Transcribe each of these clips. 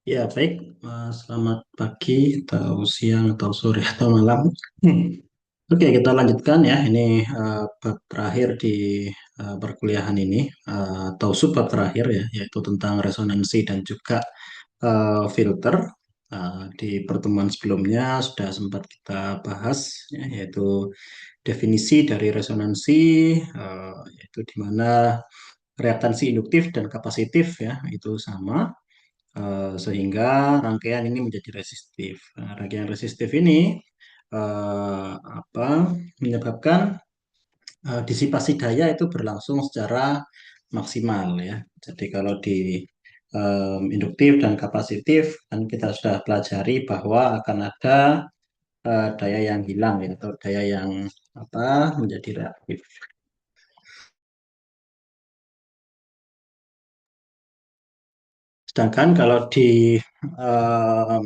Ya, baik. Selamat pagi, atau siang, atau sore, atau malam. Hmm. Oke, kita lanjutkan ya. Ini bab terakhir di perkuliahan ini, atau subbab terakhir ya, yaitu tentang resonansi dan juga filter. Di pertemuan sebelumnya sudah sempat kita bahas, ya, yaitu definisi dari resonansi, yaitu di mana reaktansi induktif dan kapasitif ya, itu sama. Sehingga rangkaian ini menjadi resistif. Nah, rangkaian resistif ini apa menyebabkan disipasi daya itu berlangsung secara maksimal ya. Jadi kalau di induktif dan kapasitif kan kita sudah pelajari bahwa akan ada daya yang hilang ya, atau daya yang menjadi reaktif. Sedangkan kalau di em,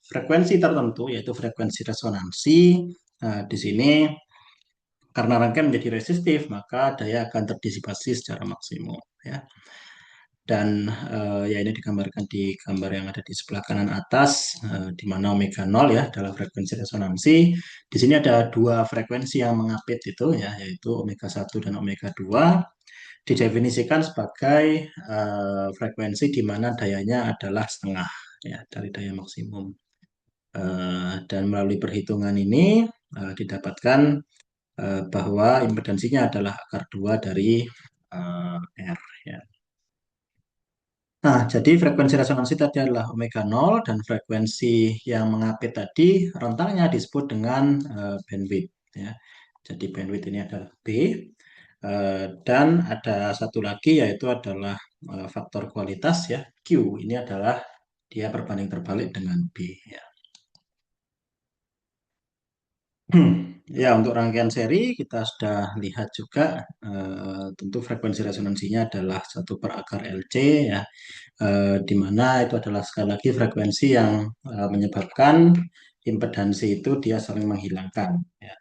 frekuensi tertentu, yaitu frekuensi resonansi, di sini karena rangkaian menjadi resistif, maka daya akan terdisipasi secara maksimum. Ya. Dan ya ini digambarkan di gambar yang ada di sebelah kanan atas, di mana omega nol ya adalah frekuensi resonansi. Di sini ada dua frekuensi yang mengapit itu ya, yaitu omega satu dan omega 2 didefinisikan sebagai frekuensi di mana dayanya adalah setengah ya dari daya maksimum. Dan melalui perhitungan ini didapatkan bahwa impedansinya adalah akar 2 dari R ya. Nah, jadi frekuensi resonansi tadi adalah omega nol, dan frekuensi yang mengapit tadi rentangnya disebut dengan bandwidth ya. Jadi bandwidth ini adalah B. Dan ada satu lagi yaitu adalah faktor kualitas ya, Q. Ini adalah dia berbanding terbalik dengan B ya. Ya, untuk rangkaian seri kita sudah lihat juga, tentu frekuensi resonansinya adalah 1/akar LC ya, di mana itu adalah sekali lagi frekuensi yang menyebabkan impedansi itu dia saling menghilangkan ya.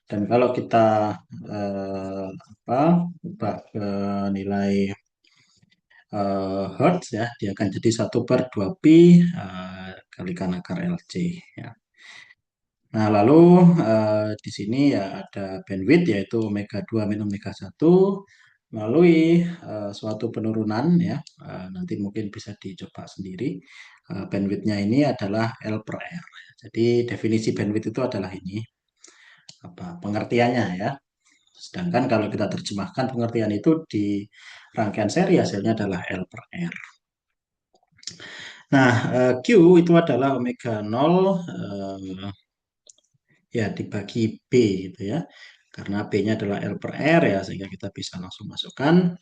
Dan kalau kita eh, apa ubah ke nilai Hertz ya, dia akan jadi 1/2pi kalikan akar LC ya. Nah, lalu di sini ya ada bandwidth yaitu omega 2 min omega satu melalui suatu penurunan ya. Nanti mungkin bisa dicoba sendiri. Bandwidthnya ini adalah L per R. Jadi definisi bandwidth itu adalah ini pengertiannya ya. Sedangkan kalau kita terjemahkan pengertian itu di rangkaian seri hasilnya adalah L per R. Nah, Q itu adalah omega nol ya dibagi B gitu ya. Karena B-nya adalah L per R ya, sehingga kita bisa langsung masukkan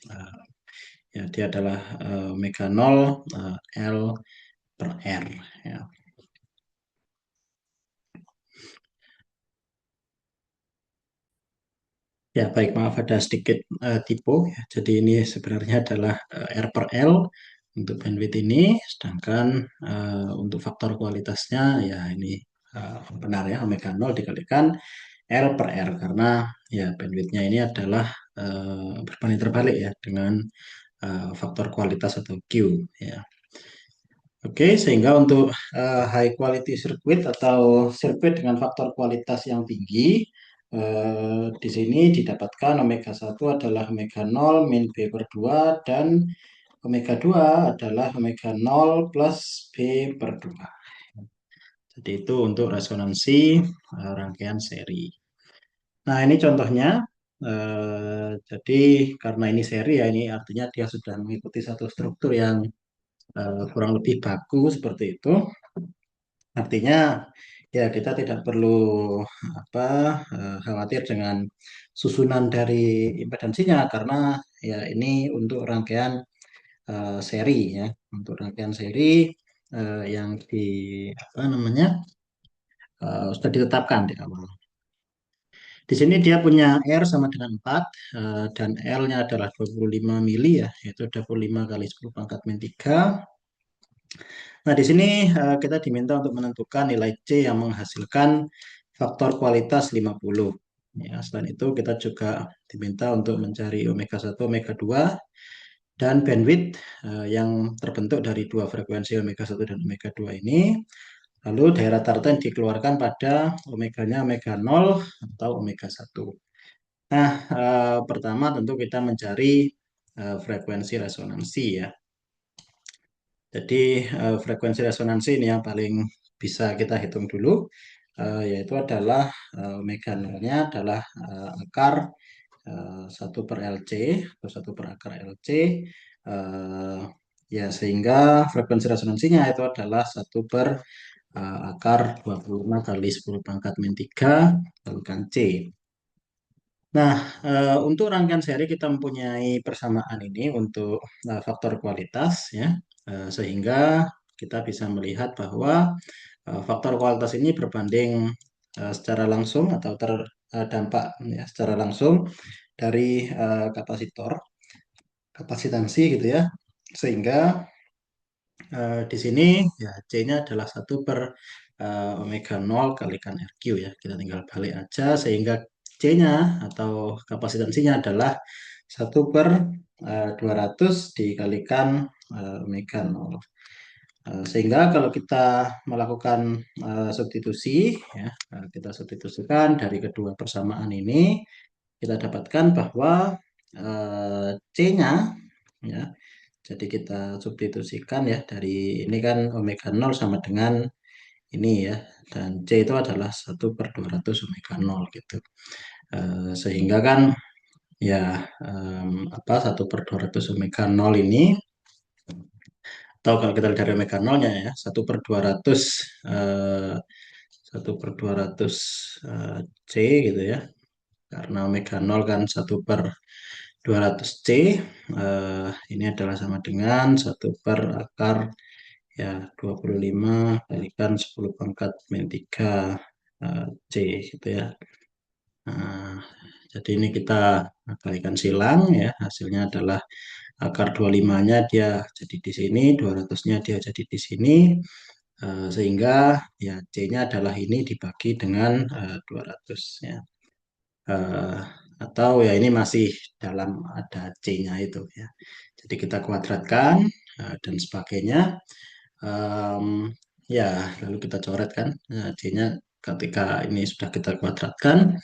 ya dia adalah omega nol L per R ya. Ya baik, maaf ada sedikit typo ya. Jadi ini sebenarnya adalah R per L untuk bandwidth ini, sedangkan untuk faktor kualitasnya ya ini benar ya, omega nol dikalikan L per R, karena ya bandwidthnya ini adalah berbanding terbalik ya dengan faktor kualitas atau Q ya. Oke, sehingga untuk high quality circuit atau sirkuit dengan faktor kualitas yang tinggi, di sini didapatkan omega satu adalah omega nol min B per 2, dan omega 2 adalah omega nol plus B per 2. Jadi itu untuk resonansi rangkaian seri. Nah, ini contohnya. Jadi karena ini seri ya, ini artinya dia sudah mengikuti satu struktur yang kurang lebih baku seperti itu. Artinya ya kita tidak perlu apa khawatir dengan susunan dari impedansinya, karena ya ini untuk rangkaian seri ya, untuk rangkaian seri yang di apa namanya sudah ditetapkan di awal. Di sini dia punya R sama dengan 4, dan L-nya adalah 25 mili ya, yaitu 25 kali 10 pangkat min 3. Nah, di sini kita diminta untuk menentukan nilai C yang menghasilkan faktor kualitas 50. Ya, selain itu kita juga diminta untuk mencari omega satu, omega 2, dan bandwidth yang terbentuk dari dua frekuensi omega 1 dan omega 2 ini. Lalu daerah tartan dikeluarkan pada omeganya omega 0 atau omega 1. Nah, pertama tentu kita mencari frekuensi resonansi ya. Jadi frekuensi resonansi ini yang paling bisa kita hitung dulu, yaitu adalah omega 0-nya adalah akar 1 per LC atau 1 per akar LC. eh, Ya, sehingga frekuensi resonansinya itu adalah 1 per akar 25 kali 10 pangkat min 3 kalikan C. Nah, untuk rangkaian seri kita mempunyai persamaan ini untuk faktor kualitas ya. Sehingga kita bisa melihat bahwa faktor kualitas ini berbanding secara langsung atau terdampak ya, secara langsung dari kapasitor, kapasitansi gitu ya. Sehingga di sini ya C-nya adalah 1 per omega 0 kalikan RQ ya. Kita tinggal balik aja sehingga C-nya atau kapasitansinya adalah 1 per 200 dikalikan omega 0. Sehingga kalau kita melakukan substitusi ya, kita substitusikan dari kedua persamaan ini, kita dapatkan bahwa C-nya ya, jadi kita substitusikan ya dari ini kan omega 0 sama dengan ini ya. Dan C itu adalah 1 per 200 omega 0 gitu. Sehingga kan ya apa 1 per 200 omega 0 ini atau kalau kita lihat dari omega 0-nya ya 1 per 200 eh, 1 per 200 C gitu ya. Karena omega 0 kan 1 per 200 C, ini adalah sama dengan 1 per akar ya 25 kalikan 10 pangkat min 3 C gitu ya. Nah, jadi ini kita kalikan silang ya, hasilnya adalah akar 25-nya dia jadi di sini, 200-nya dia jadi di sini, sehingga ya C-nya adalah ini dibagi dengan 200 ya. Eh, atau ya ini masih dalam ada C-nya itu ya. Jadi kita kuadratkan dan sebagainya. Em, Ya, lalu kita coret kan C-nya ketika ini sudah kita kuadratkan.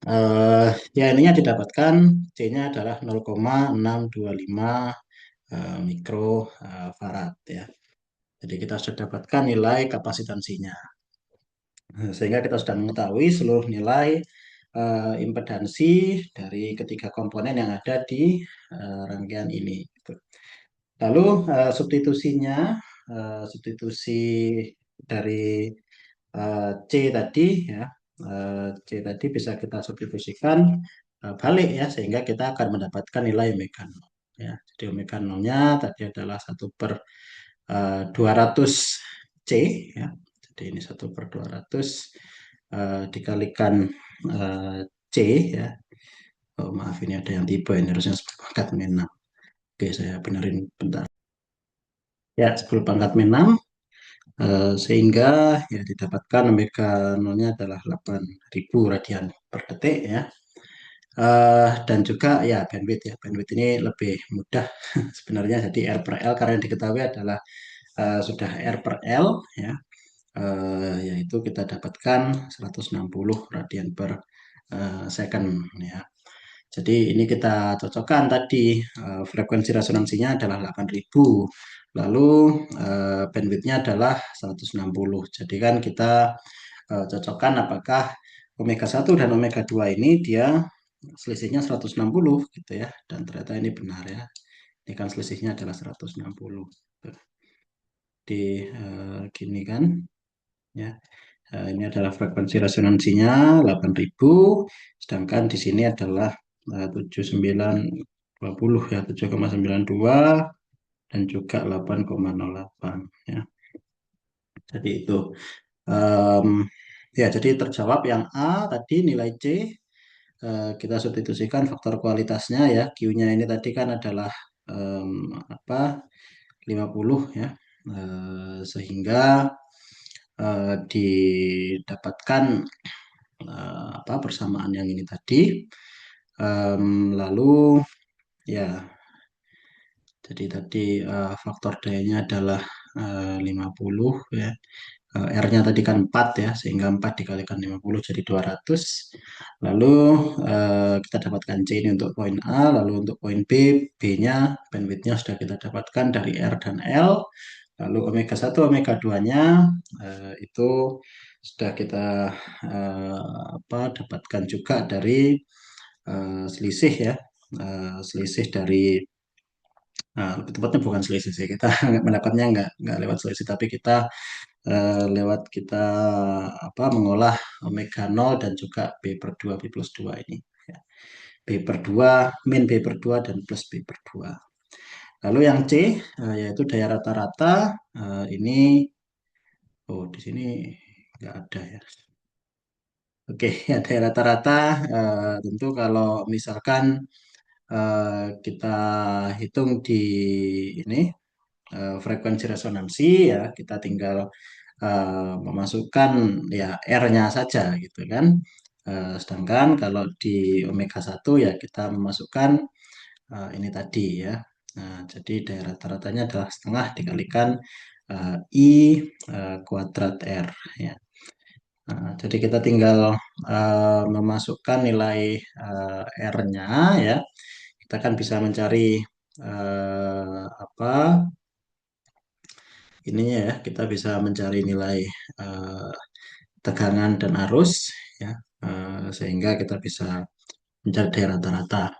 eh Ya, ininya didapatkan C-nya adalah 0,625 mikrofarad ya. Jadi kita sudah dapatkan nilai kapasitansinya. Sehingga kita sudah mengetahui seluruh nilai impedansi dari ketiga komponen yang ada di rangkaian ini. Gitu. Lalu substitusinya, substitusi dari C tadi ya, C tadi bisa kita substitusikan balik ya, sehingga kita akan mendapatkan nilai omega 0. Ya, jadi omega 0-nya tadi adalah 1 per 200 C ya. Jadi ini 1 per 200 dikalikan C ya. Oh, maaf ini ada yang tipe ini harusnya 10 pangkat min 6. Oke, saya benerin bentar. Ya, 10 pangkat min 6 sehingga ya didapatkan omega 0-nya adalah 8.000 radian per detik ya. Dan juga ya bandwidth ya. Bandwidth ini lebih mudah sebenarnya jadi R per L karena yang diketahui adalah sudah R per L ya. Yaitu kita dapatkan 160 radian per second ya. Jadi ini kita cocokkan tadi frekuensi resonansinya adalah 8.000, lalu bandwidthnya adalah 160. Jadi kan kita cocokkan apakah omega 1 dan omega 2 ini dia selisihnya 160 gitu ya. Dan ternyata ini benar ya. Ini kan selisihnya adalah 160. Di gini kan ya. Ini adalah frekuensi resonansinya 8.000, sedangkan di sini adalah 7920 ya, 7,92 dan juga 8,08 ya. Jadi itu Em, ya, jadi terjawab yang A tadi nilai C, kita substitusikan faktor kualitasnya ya. Q-nya ini tadi kan adalah apa 50 ya. Sehingga didapatkan apa persamaan yang ini tadi. Lalu ya Jadi tadi faktor dayanya adalah 50 ya. R-nya tadi kan 4 ya, sehingga 4 dikalikan 50 jadi 200. Lalu kita dapatkan C ini untuk poin A, lalu untuk poin B, B-nya, bandwidth-nya sudah kita dapatkan dari R dan L. Lalu omega 1, omega 2-nya itu sudah kita dapatkan juga dari selisih ya. Selisih dari lebih tepatnya bukan selisih sih, kita mendapatnya nggak lewat selisih, tapi kita lewat kita mengolah omega 0 dan juga B per 2 B plus 2 ini ya. B per 2 min B per 2 dan plus B per 2. Lalu yang C yaitu daya rata-rata, ini di sini nggak ada ya. Oke, ya daya rata-rata tentu kalau misalkan kita hitung di ini frekuensi resonansi ya, kita tinggal memasukkan ya R-nya saja gitu kan. Sedangkan kalau di omega 1 ya kita memasukkan ini tadi ya. Nah, jadi daya rata-ratanya adalah setengah dikalikan I kuadrat R ya. Nah, jadi kita tinggal memasukkan nilai R-nya ya. Kita kan bisa mencari apa ininya ya, kita bisa mencari nilai eh, tegangan dan arus ya, sehingga kita bisa mencari rata-rata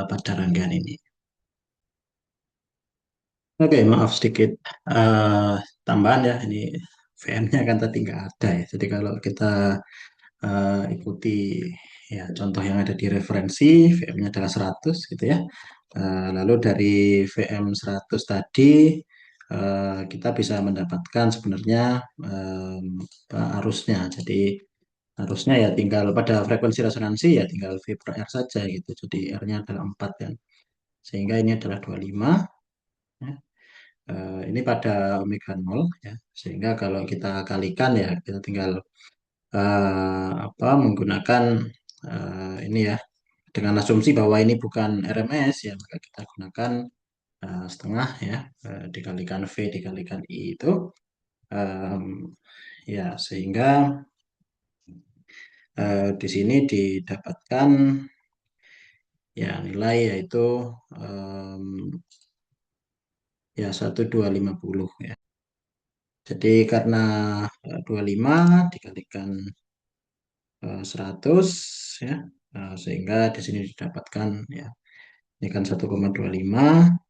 pada rangkaian ini. Oke, maaf sedikit eh, tambahan ya, ini VM-nya kan tadi nggak ada ya. Jadi kalau kita ikuti ya contoh yang ada di referensi, VM-nya adalah 100 gitu ya. Lalu dari VM 100 tadi kita bisa mendapatkan sebenarnya arusnya. Jadi arusnya ya tinggal pada frekuensi resonansi ya tinggal V per R saja gitu. Jadi R-nya adalah 4 kan. Sehingga ini adalah 25 ya. Ini pada omega 0 ya. Sehingga kalau kita kalikan ya kita tinggal menggunakan ini ya dengan asumsi bahwa ini bukan RMS ya maka kita gunakan setengah ya dikalikan V dikalikan I itu em, ya sehingga di sini didapatkan ya nilai yaitu em, ya 1250 ya. Jadi karena 25 dikalikan 100 ya, sehingga di sini didapatkan ya ini kan 1,25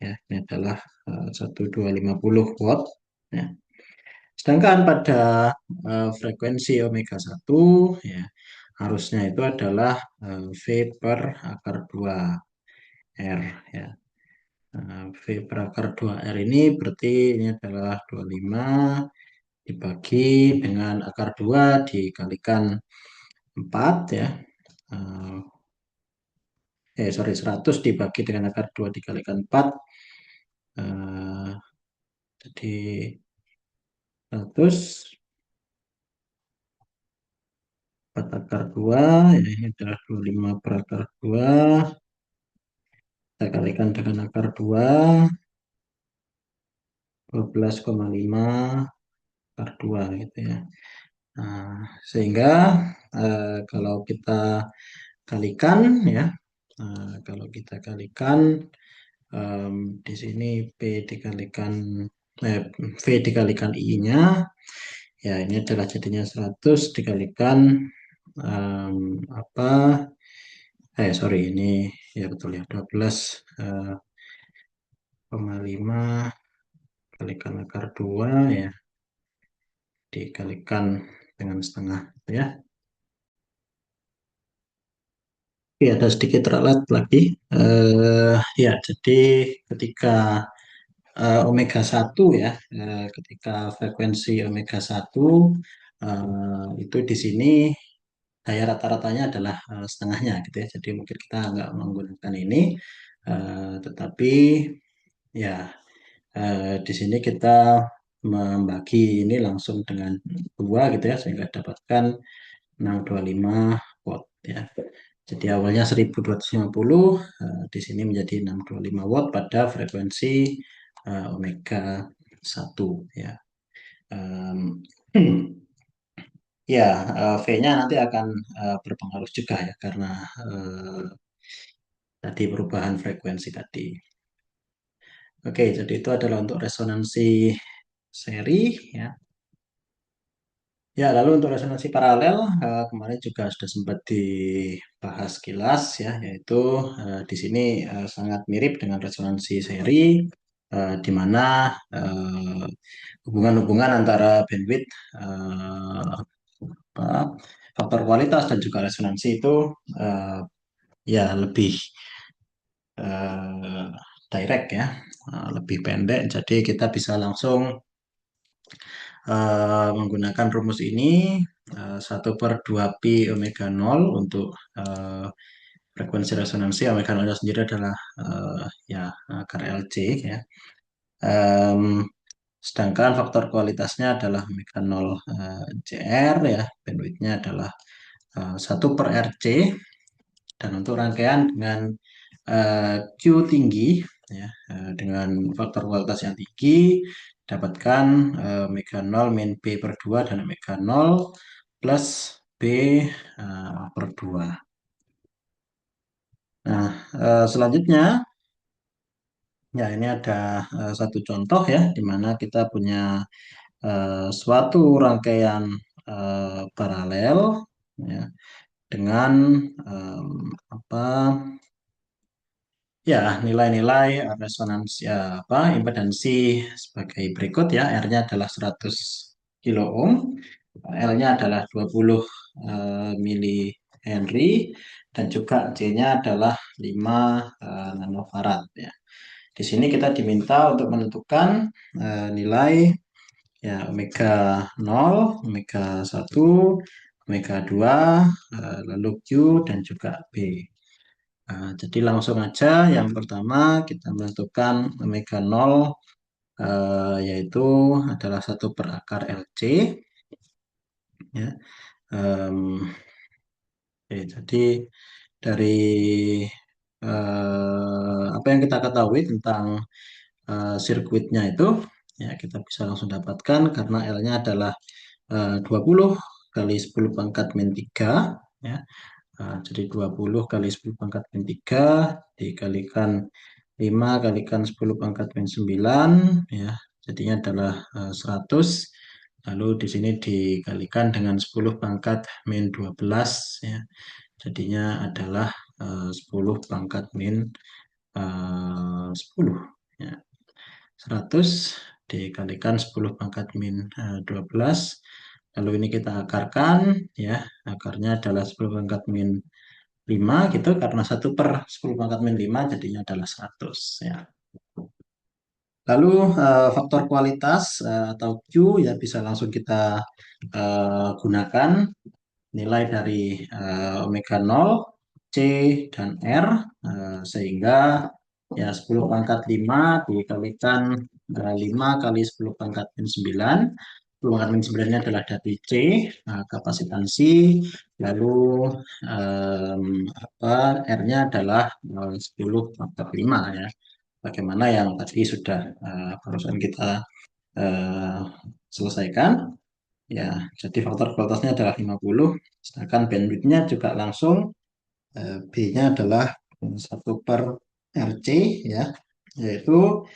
ya, ini adalah 1250 watt ya. Sedangkan pada frekuensi omega 1 ya harusnya itu adalah V per akar 2 R ya. V per akar 2 R ini berarti ini adalah 25 dibagi dengan akar 2 dikalikan 4 ya. Eh, sorry 100 dibagi dengan akar 2 dikalikan 4 eh, jadi 100 4 akar 2 ya ini adalah 25 per akar 2 kita kalikan dengan akar 2 12,5 akar 2 gitu ya. Nah, sehingga kalau kita kalikan ya kalau kita kalikan di sini P dikalikan V dikalikan I-nya ya ini adalah jadinya 100 dikalikan em, apa sorry ini ya betul ya 12 koma 5 kalikan akar 2 ya dikalikan dengan setengah ya. Oke, ada sedikit ralat lagi. Ya, jadi ketika omega 1 ya, ketika frekuensi omega 1 itu di sini daya rata-ratanya adalah setengahnya gitu ya. Jadi mungkin kita nggak menggunakan ini, tetapi ya di sini kita membagi ini langsung dengan 2 gitu ya, sehingga dapatkan 625 watt ya. Jadi awalnya 1250, di sini menjadi 625 watt pada frekuensi omega 1 ya. Em, ya, V-nya nanti akan berpengaruh juga ya karena eh, tadi perubahan frekuensi tadi. Oke, jadi itu adalah untuk resonansi seri ya. Ya, lalu untuk resonansi paralel kemarin juga sudah sempat dibahas kilas ya, yaitu di sini sangat mirip dengan resonansi seri, di mana eh, hubungan-hubungan antara bandwidth, apa, faktor kualitas dan juga resonansi itu eh, ya lebih eh, direct ya, lebih pendek. Jadi kita bisa langsung menggunakan rumus ini 1/2 pi omega nol untuk frekuensi resonansi omega 0 sendiri adalah ya akar LC ya. Em, Sedangkan faktor kualitasnya adalah omega 0 CR ya, bandwidthnya adalah 1/RC, dan untuk rangkaian dengan Q tinggi ya, dengan faktor kualitas yang tinggi dapatkan omega 0 min B per 2 dan omega 0 plus B per 2. Nah, selanjutnya ya ini ada satu contoh ya di mana kita punya suatu rangkaian paralel ya dengan em, apa ya, nilai-nilai resonansi ya, impedansi sebagai berikut ya. R-nya adalah 100 kilo ohm, L-nya adalah 20 mili Henry, dan juga C-nya adalah 5 nanofarad ya. Di sini kita diminta untuk menentukan nilai ya omega 0, omega 1, omega 2, lalu Q dan juga B. Jadi langsung aja yang pertama kita menentukan omega 0 yaitu adalah 1/akar LC ya. Em, oke, jadi dari apa yang kita ketahui tentang sirkuitnya itu ya kita bisa langsung dapatkan karena L-nya adalah 20 kali 10 pangkat min 3 ya. Jadi 20 kali 10 pangkat min 3 dikalikan 5 kalikan 10 pangkat min 9 ya. Jadinya adalah 100. Lalu di sini dikalikan dengan 10 pangkat min 12 ya. Jadinya adalah 10 pangkat min 10 ya. 100 dikalikan 10 pangkat min 12. Lalu ini kita akarkan ya. Akarnya adalah 10 pangkat min 5 gitu, karena 1/10 pangkat min 5 jadinya adalah 100 ya. Lalu faktor kualitas atau Q ya bisa langsung kita gunakan nilai dari omega 0, C dan R, sehingga ya 10 pangkat 5 dikalikan 5 kali 10 pangkat min 9. 10 pangkat min 9 ini adalah dari C, kapasitansi, lalu em, R-nya adalah 10 pangkat 5 ya. Bagaimana yang tadi sudah barusan kita eh, selesaikan. Ya, jadi faktor kualitasnya adalah 50, sedangkan bandwidthnya juga langsung B-nya adalah 1/RC ya, yaitu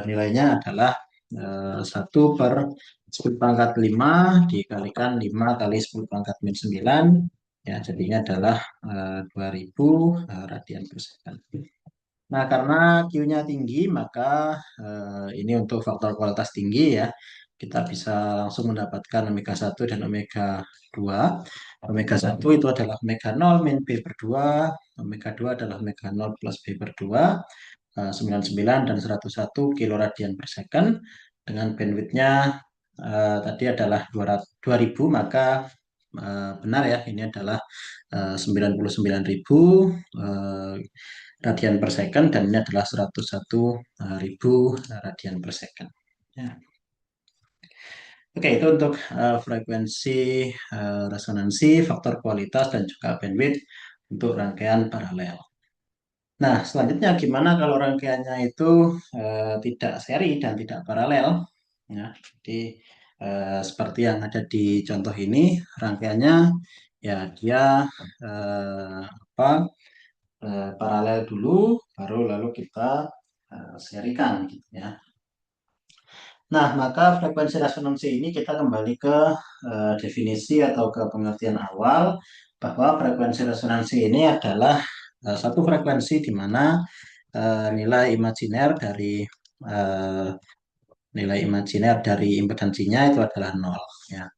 nilainya adalah 1/10 pangkat 5 dikalikan 5 kali 10 pangkat min 9 ya, jadinya adalah 2000 radian per second. Nah, karena Q-nya tinggi, maka ini untuk faktor kualitas tinggi ya. Kita bisa langsung mendapatkan omega 1 dan omega 2. Omega 1 itu adalah omega 0 min B per 2. Omega 2 adalah omega 0 plus B per 2. 99 dan 101 kiloradian per second. Dengan bandwidthnya tadi adalah 2000, maka benar ya, ini adalah 99.000 radian per second, dan ini adalah 101.000 radian per second. Ya. Oke, itu untuk frekuensi resonansi, faktor kualitas, dan juga bandwidth untuk rangkaian paralel. Nah, selanjutnya gimana kalau rangkaiannya itu tidak seri dan tidak paralel? Ya, jadi seperti yang ada di contoh ini, rangkaiannya ya dia apa paralel dulu, baru lalu kita serikan, gitu ya. Nah, maka frekuensi resonansi ini kita kembali ke definisi atau ke pengertian awal bahwa frekuensi resonansi ini adalah satu frekuensi di mana nilai imajiner eh, dari impedansinya itu adalah nol. Ya.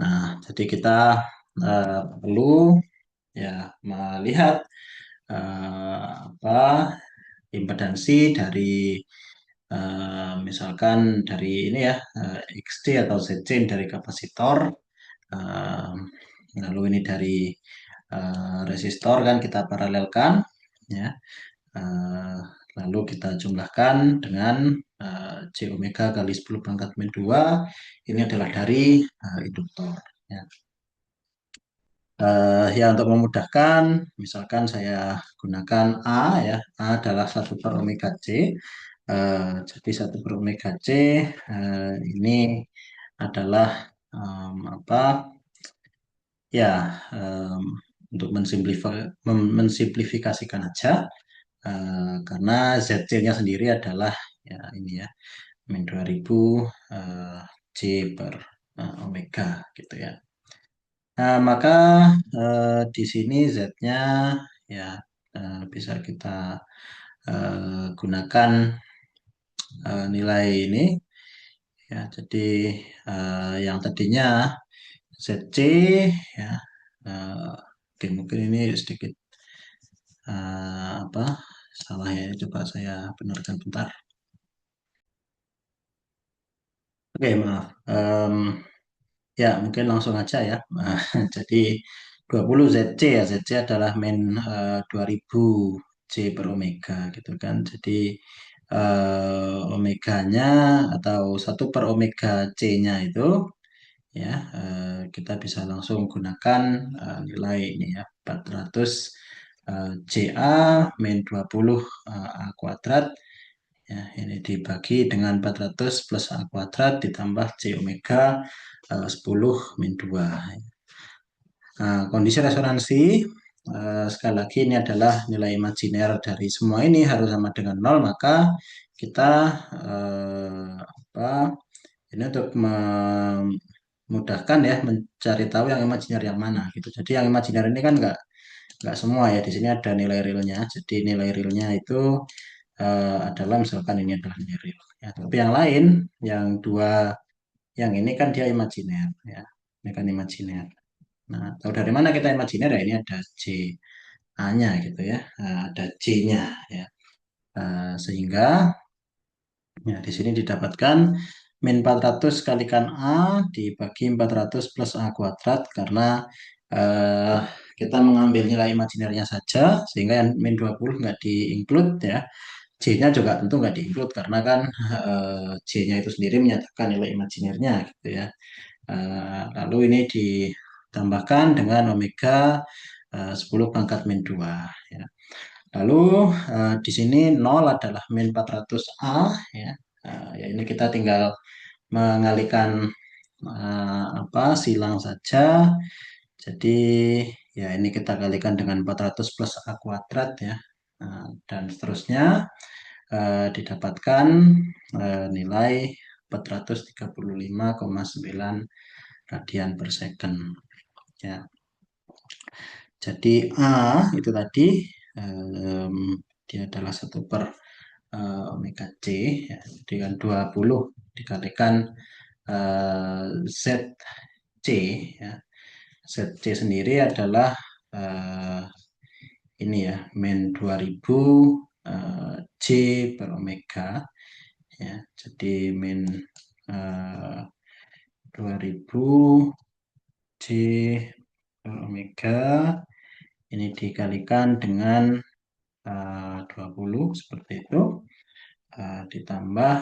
Nah, jadi kita perlu ya melihat apa impedansi dari misalkan dari ini ya XC atau ZC dari kapasitor. eh, Lalu ini dari resistor kan kita paralelkan ya. Eh, Lalu kita jumlahkan dengan J omega kali 10 pangkat min 2. Ini adalah dari induktor. Ya. Ya untuk memudahkan, misalkan saya gunakan A ya, A adalah 1/omega C. Jadi 1/omega C ini adalah apa ya em, untuk mensimplifikasikan aja karena ZC-nya sendiri adalah ya ini ya min 2000 eh, J per omega gitu ya. Nah, maka di sini Z-nya ya bisa kita gunakan nilai ini ya. Jadi yang tadinya ZC ya oke mungkin ini sedikit apa salah ya. Coba saya benarkan bentar. Oke, maaf. Ya, mungkin langsung aja ya. Jadi 20 ZC ya, ZC adalah min 2000 J per omega gitu kan. Jadi omeganya atau 1/omega C-nya itu ya kita bisa langsung gunakan nilai ini ya 400 CA min 20 A kuadrat ya ini dibagi dengan 400 plus A kuadrat ditambah C omega 10 min 2. Nah, kondisi resonansi sekali lagi ini adalah nilai imajiner dari semua ini harus sama dengan nol, maka kita apa ini untuk memudahkan ya mencari tahu yang imajiner yang mana gitu. Jadi yang imajiner ini kan nggak semua ya. Di sini ada nilai realnya. Jadi nilai realnya itu adalah misalkan ini adalah nilai real. Ya, tapi yang lain, yang dua, yang ini kan dia imajiner ya. Ini kan imajiner. Nah, tahu dari mana kita imajiner ya? Ini ada J A-nya gitu ya. Ada J-nya ya. Sehingga ya, di sini didapatkan min 400 kalikan A dibagi 400 plus A kuadrat karena eh, kita mengambil nilai imajinernya saja sehingga yang min 20 nggak di-include ya. J-nya juga tentu nggak di-include karena kan J-nya itu sendiri menyatakan nilai imajinernya gitu ya. Lalu ini ditambahkan dengan omega 10 pangkat min 2 ya. Lalu di sini 0 adalah min 400 A ya. Ya ini kita tinggal mengalihkan apa silang saja. Jadi ya ini kita kalikan dengan 400 plus A kuadrat ya. Dan seterusnya didapatkan nilai 435,9 radian per second ya. Jadi A itu tadi em, dia adalah 1/omega C ya, dengan 20 dikalikan ZC ya. ZC sendiri adalah eh, ini ya min 2000 J per omega ya. Jadi min 2000 J per omega ini dikalikan dengan 20 seperti itu ditambah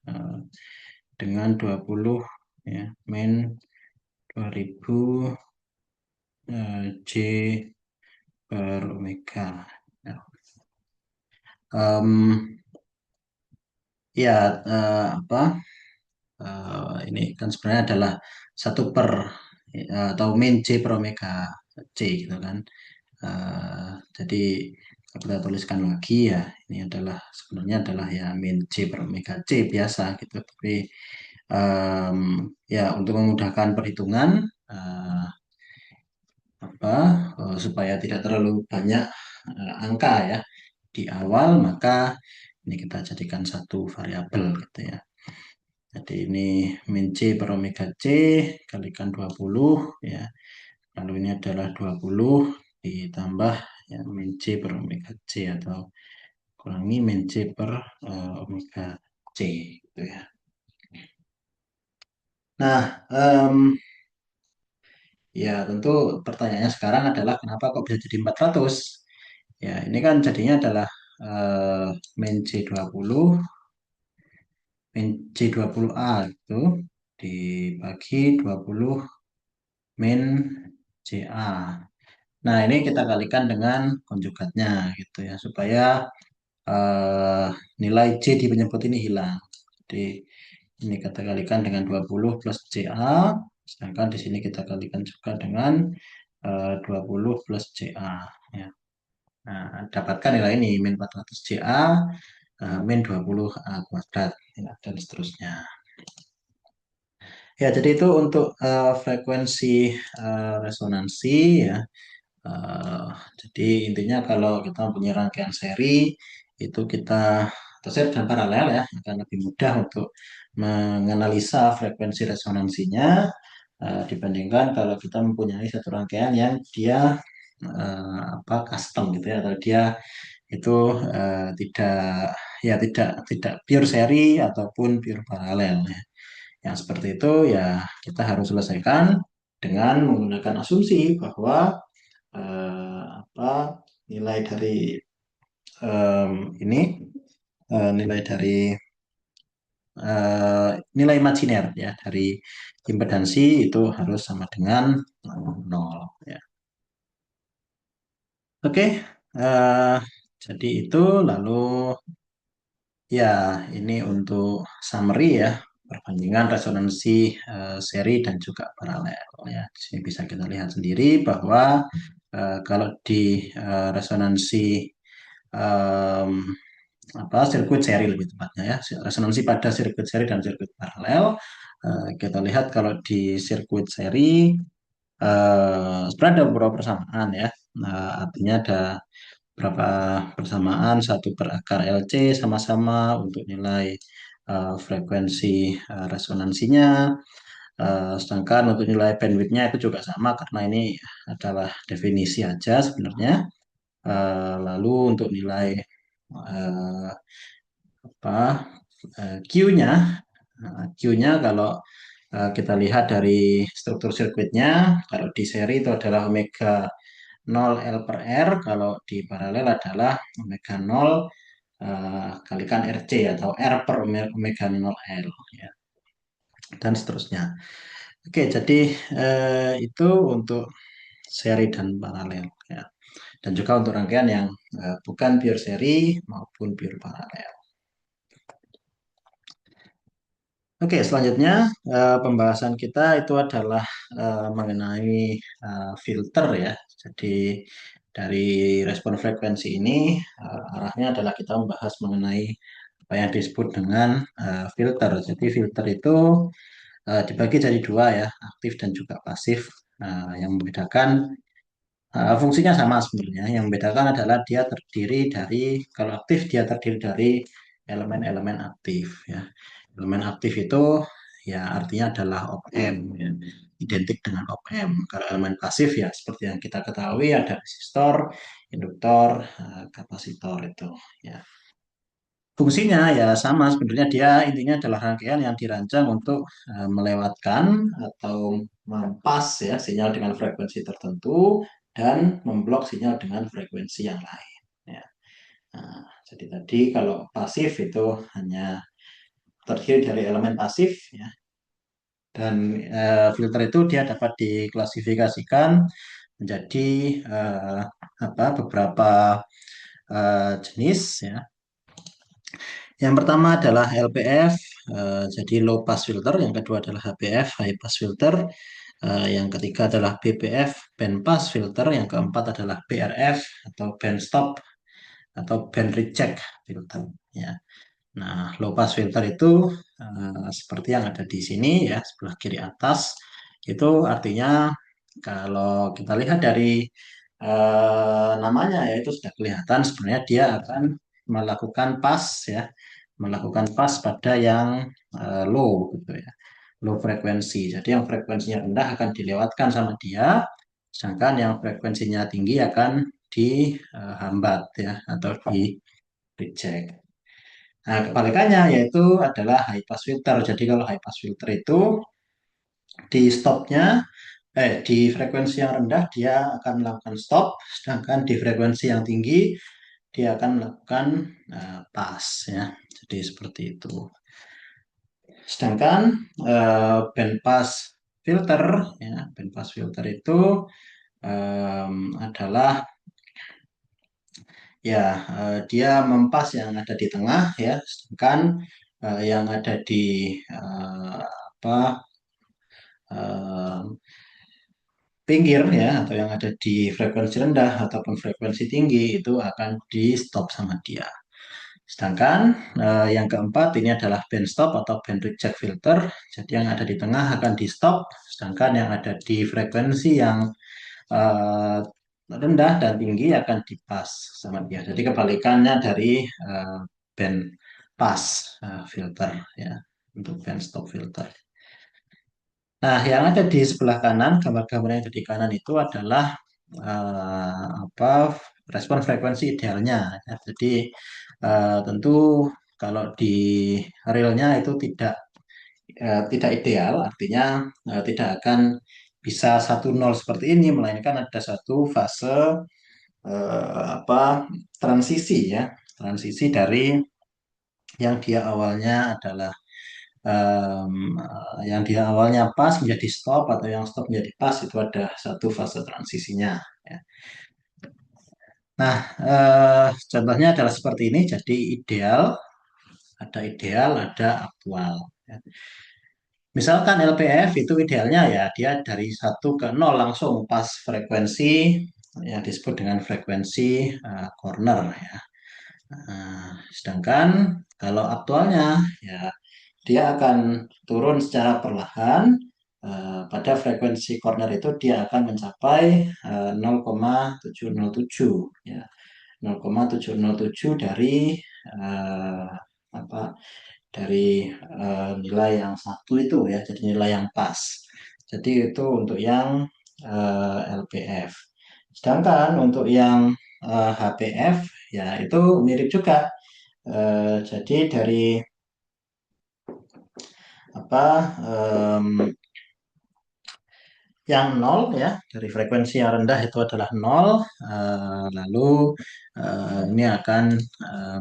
eh, dengan 20 ya, min 2000 J per omega. Ya, Em, ya, apa? Ini kan sebenarnya adalah satu per atau min J per omega C gitu kan. Jadi kalau kita tuliskan lagi ya, ini adalah sebenarnya adalah ya min C per omega C biasa gitu. Tapi em, ya untuk memudahkan perhitungan, eh, apa supaya tidak terlalu banyak angka ya di awal, maka ini kita jadikan satu variabel gitu ya. Jadi ini min C per omega C kalikan 20 ya. Lalu ini adalah 20 ditambah ya min C per omega C atau kurangi min C per omega C gitu ya. Nah, ya tentu pertanyaannya sekarang adalah kenapa kok bisa jadi 400? Ya, ini kan jadinya adalah eh, min C20 min C20A itu dibagi 20 min CA. Nah, ini kita kalikan dengan konjugatnya gitu ya, supaya eh, nilai C di penyebut ini hilang. Jadi, ini kita kalikan dengan 20 plus CA, sedangkan di sini kita kalikan juga dengan 20 plus CA. Ya. Nah, dapatkan nilai ini, min 400 CA, min 20 A kuadrat, ya, dan seterusnya. Ya, jadi itu untuk frekuensi resonansi ya. Eh, jadi intinya kalau kita mempunyai rangkaian seri itu kita atau seri dan paralel ya akan lebih mudah untuk menganalisa frekuensi resonansinya dibandingkan kalau kita mempunyai satu rangkaian yang dia apa custom gitu ya atau dia itu tidak ya tidak pure seri ataupun pure paralel ya. Yang seperti itu ya kita harus selesaikan dengan menggunakan asumsi bahwa apa nilai dari ini nilai dari nilai imajiner ya dari impedansi itu harus sama dengan nol ya. Oke, eh, jadi itu lalu ya ini untuk summary ya perbandingan resonansi seri dan juga paralel ya. Di sini bisa kita lihat sendiri bahwa kalau di resonansi em, apa sirkuit seri lebih tepatnya ya resonansi pada sirkuit seri dan sirkuit paralel kita lihat kalau di sirkuit seri sebenarnya ada beberapa persamaan ya. Artinya ada berapa persamaan satu per akar LC sama-sama untuk nilai frekuensi resonansinya. Sedangkan untuk nilai bandwidthnya itu juga sama karena ini adalah definisi aja sebenarnya. Lalu untuk nilai eh, apa Q-nya, Q-nya kalau kita lihat dari struktur sirkuitnya, kalau di seri itu adalah omega 0 L per R, kalau di paralel adalah omega 0 kalikan RC atau R per omega 0 L ya, dan seterusnya. Oke, jadi itu untuk seri dan paralel ya. Dan juga untuk rangkaian yang bukan pure seri maupun pure paralel. Oke, selanjutnya pembahasan kita itu adalah mengenai filter ya. Jadi dari respon frekuensi ini arahnya adalah kita membahas mengenai apa yang disebut dengan filter. Jadi filter itu dibagi jadi dua ya, aktif dan juga pasif. Yang membedakan fungsinya sama sebenarnya. Yang membedakan adalah dia terdiri dari kalau aktif dia terdiri dari elemen-elemen aktif ya. Elemen aktif itu ya artinya adalah op-amp ya. Identik dengan op-amp. Kalau elemen pasif ya seperti yang kita ketahui ada resistor, induktor, kapasitor itu ya. Fungsinya ya sama sebenarnya dia intinya adalah rangkaian yang dirancang untuk melewatkan atau mempas ya sinyal dengan frekuensi tertentu dan memblok sinyal dengan frekuensi yang lain. Ya. Nah, jadi tadi kalau pasif itu hanya terdiri dari elemen pasif ya Dan filter itu dia dapat diklasifikasikan menjadi eh, beberapa jenis ya. Yang pertama adalah LPF, jadi low pass filter. Yang kedua adalah HPF, high pass filter. Yang ketiga adalah BPF, band pass filter. Yang keempat adalah BRF atau band stop atau band reject filter. Ya. Nah, low pass filter itu seperti yang ada di sini ya, sebelah kiri atas. Itu artinya kalau kita lihat dari namanya ya itu sudah kelihatan sebenarnya dia akan melakukan pass ya, melakukan pass pada yang low gitu ya, low frekuensi. Jadi yang frekuensinya rendah akan dilewatkan sama dia, sedangkan yang frekuensinya tinggi akan dihambat ya atau di reject. Nah, kebalikannya yaitu adalah high pass filter. Jadi kalau high pass filter itu di stopnya, di frekuensi yang rendah dia akan melakukan stop, sedangkan di frekuensi yang tinggi dia akan melakukan pass ya. Jadi seperti itu. Sedangkan band pass filter ya, band pass filter itu adalah ya dia mempas yang ada di tengah ya, sedangkan yang ada di apa eh, pinggir ya atau yang ada di frekuensi rendah ataupun frekuensi tinggi itu akan di stop sama dia. Sedangkan yang keempat ini adalah band stop atau band reject filter. Jadi yang ada di tengah akan di stop, sedangkan yang ada di frekuensi yang eh, rendah dan tinggi akan di pass sama dia. Jadi kebalikannya dari band pass filter ya untuk band stop filter. Nah, yang ada di sebelah kanan, gambar-gambar yang ada di kanan itu adalah apa respon frekuensi idealnya. Ya. Jadi tentu kalau di realnya itu tidak ideal, artinya tidak akan bisa 1-0 seperti ini, melainkan ada satu fase transisi ya, transisi dari yang dia awalnya adalah yang dia awalnya pas menjadi stop atau yang stop menjadi pas itu ada satu fase transisinya. Ya. Nah, contohnya adalah seperti ini. Jadi ideal, ada aktual. Ya. Misalkan LPF itu idealnya ya dia dari 1 ke 0 langsung pas frekuensi yang disebut dengan frekuensi corner ya. Sedangkan kalau aktualnya ya dia akan turun secara perlahan. Pada frekuensi corner itu dia akan mencapai 0,707 ya, 0,707 dari eh, apa dari nilai yang satu itu ya, jadi nilai yang pas. Jadi itu untuk yang LPF. Sedangkan untuk yang HPF ya itu mirip juga. Jadi dari apa yang nol ya, dari frekuensi yang rendah itu adalah nol, lalu ini akan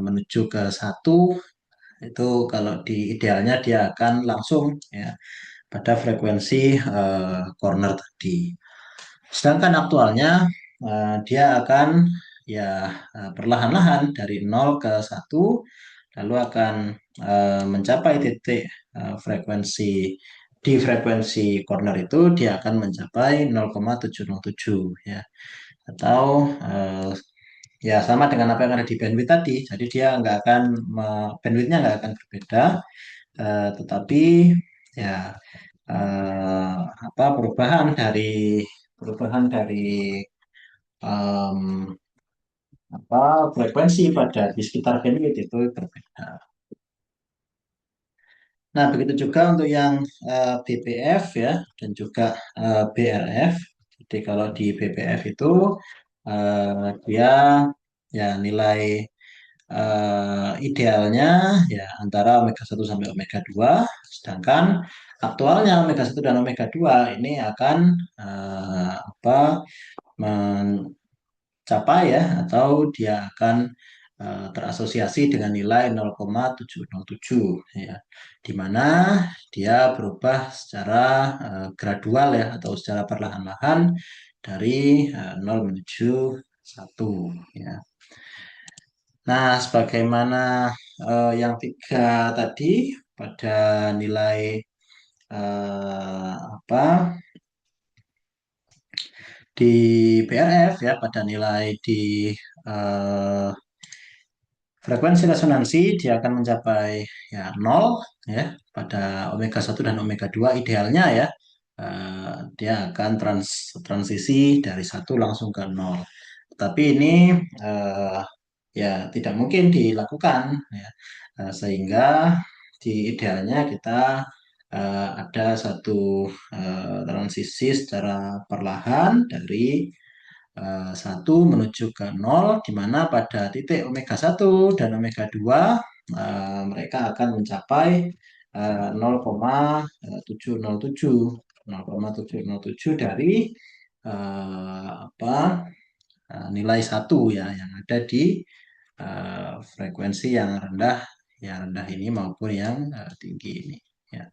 menuju ke satu. Itu kalau di idealnya dia akan langsung ya pada frekuensi corner tadi. Sedangkan aktualnya dia akan ya perlahan-lahan dari nol ke satu, lalu akan mencapai titik frekuensi di frekuensi corner itu dia akan mencapai 0,707 ya, atau ya sama dengan apa yang ada di bandwidth tadi. Jadi dia nggak akan bandwidthnya nggak akan berbeda, tetapi ya eh, perubahan dari em, frekuensi pada di sekitar bandwidth itu berbeda. Nah, begitu juga untuk yang BPF ya dan juga BRF. Jadi kalau di BPF itu dia ya nilai idealnya ya antara omega 1 sampai omega 2, sedangkan aktualnya omega 1 dan omega 2 ini akan mencapai ya atau dia akan terasosiasi dengan nilai 0,707 ya, di mana dia berubah secara gradual ya atau secara perlahan-lahan dari 0 menuju 1 ya. Nah, sebagaimana yang tiga tadi pada nilai apa di BRF ya pada nilai di eh, frekuensi resonansi dia akan mencapai ya nol ya pada omega satu dan omega 2 idealnya ya. Dia akan transisi dari satu langsung ke nol. Tapi ini eh, ya tidak mungkin dilakukan ya. Sehingga di idealnya kita ada satu transisi secara perlahan dari satu menuju ke nol, di mana pada titik omega satu dan omega 2 mereka akan mencapai 0,707 0,707 dari apa nilai satu ya yang ada di frekuensi yang rendah ini maupun yang tinggi ini ya.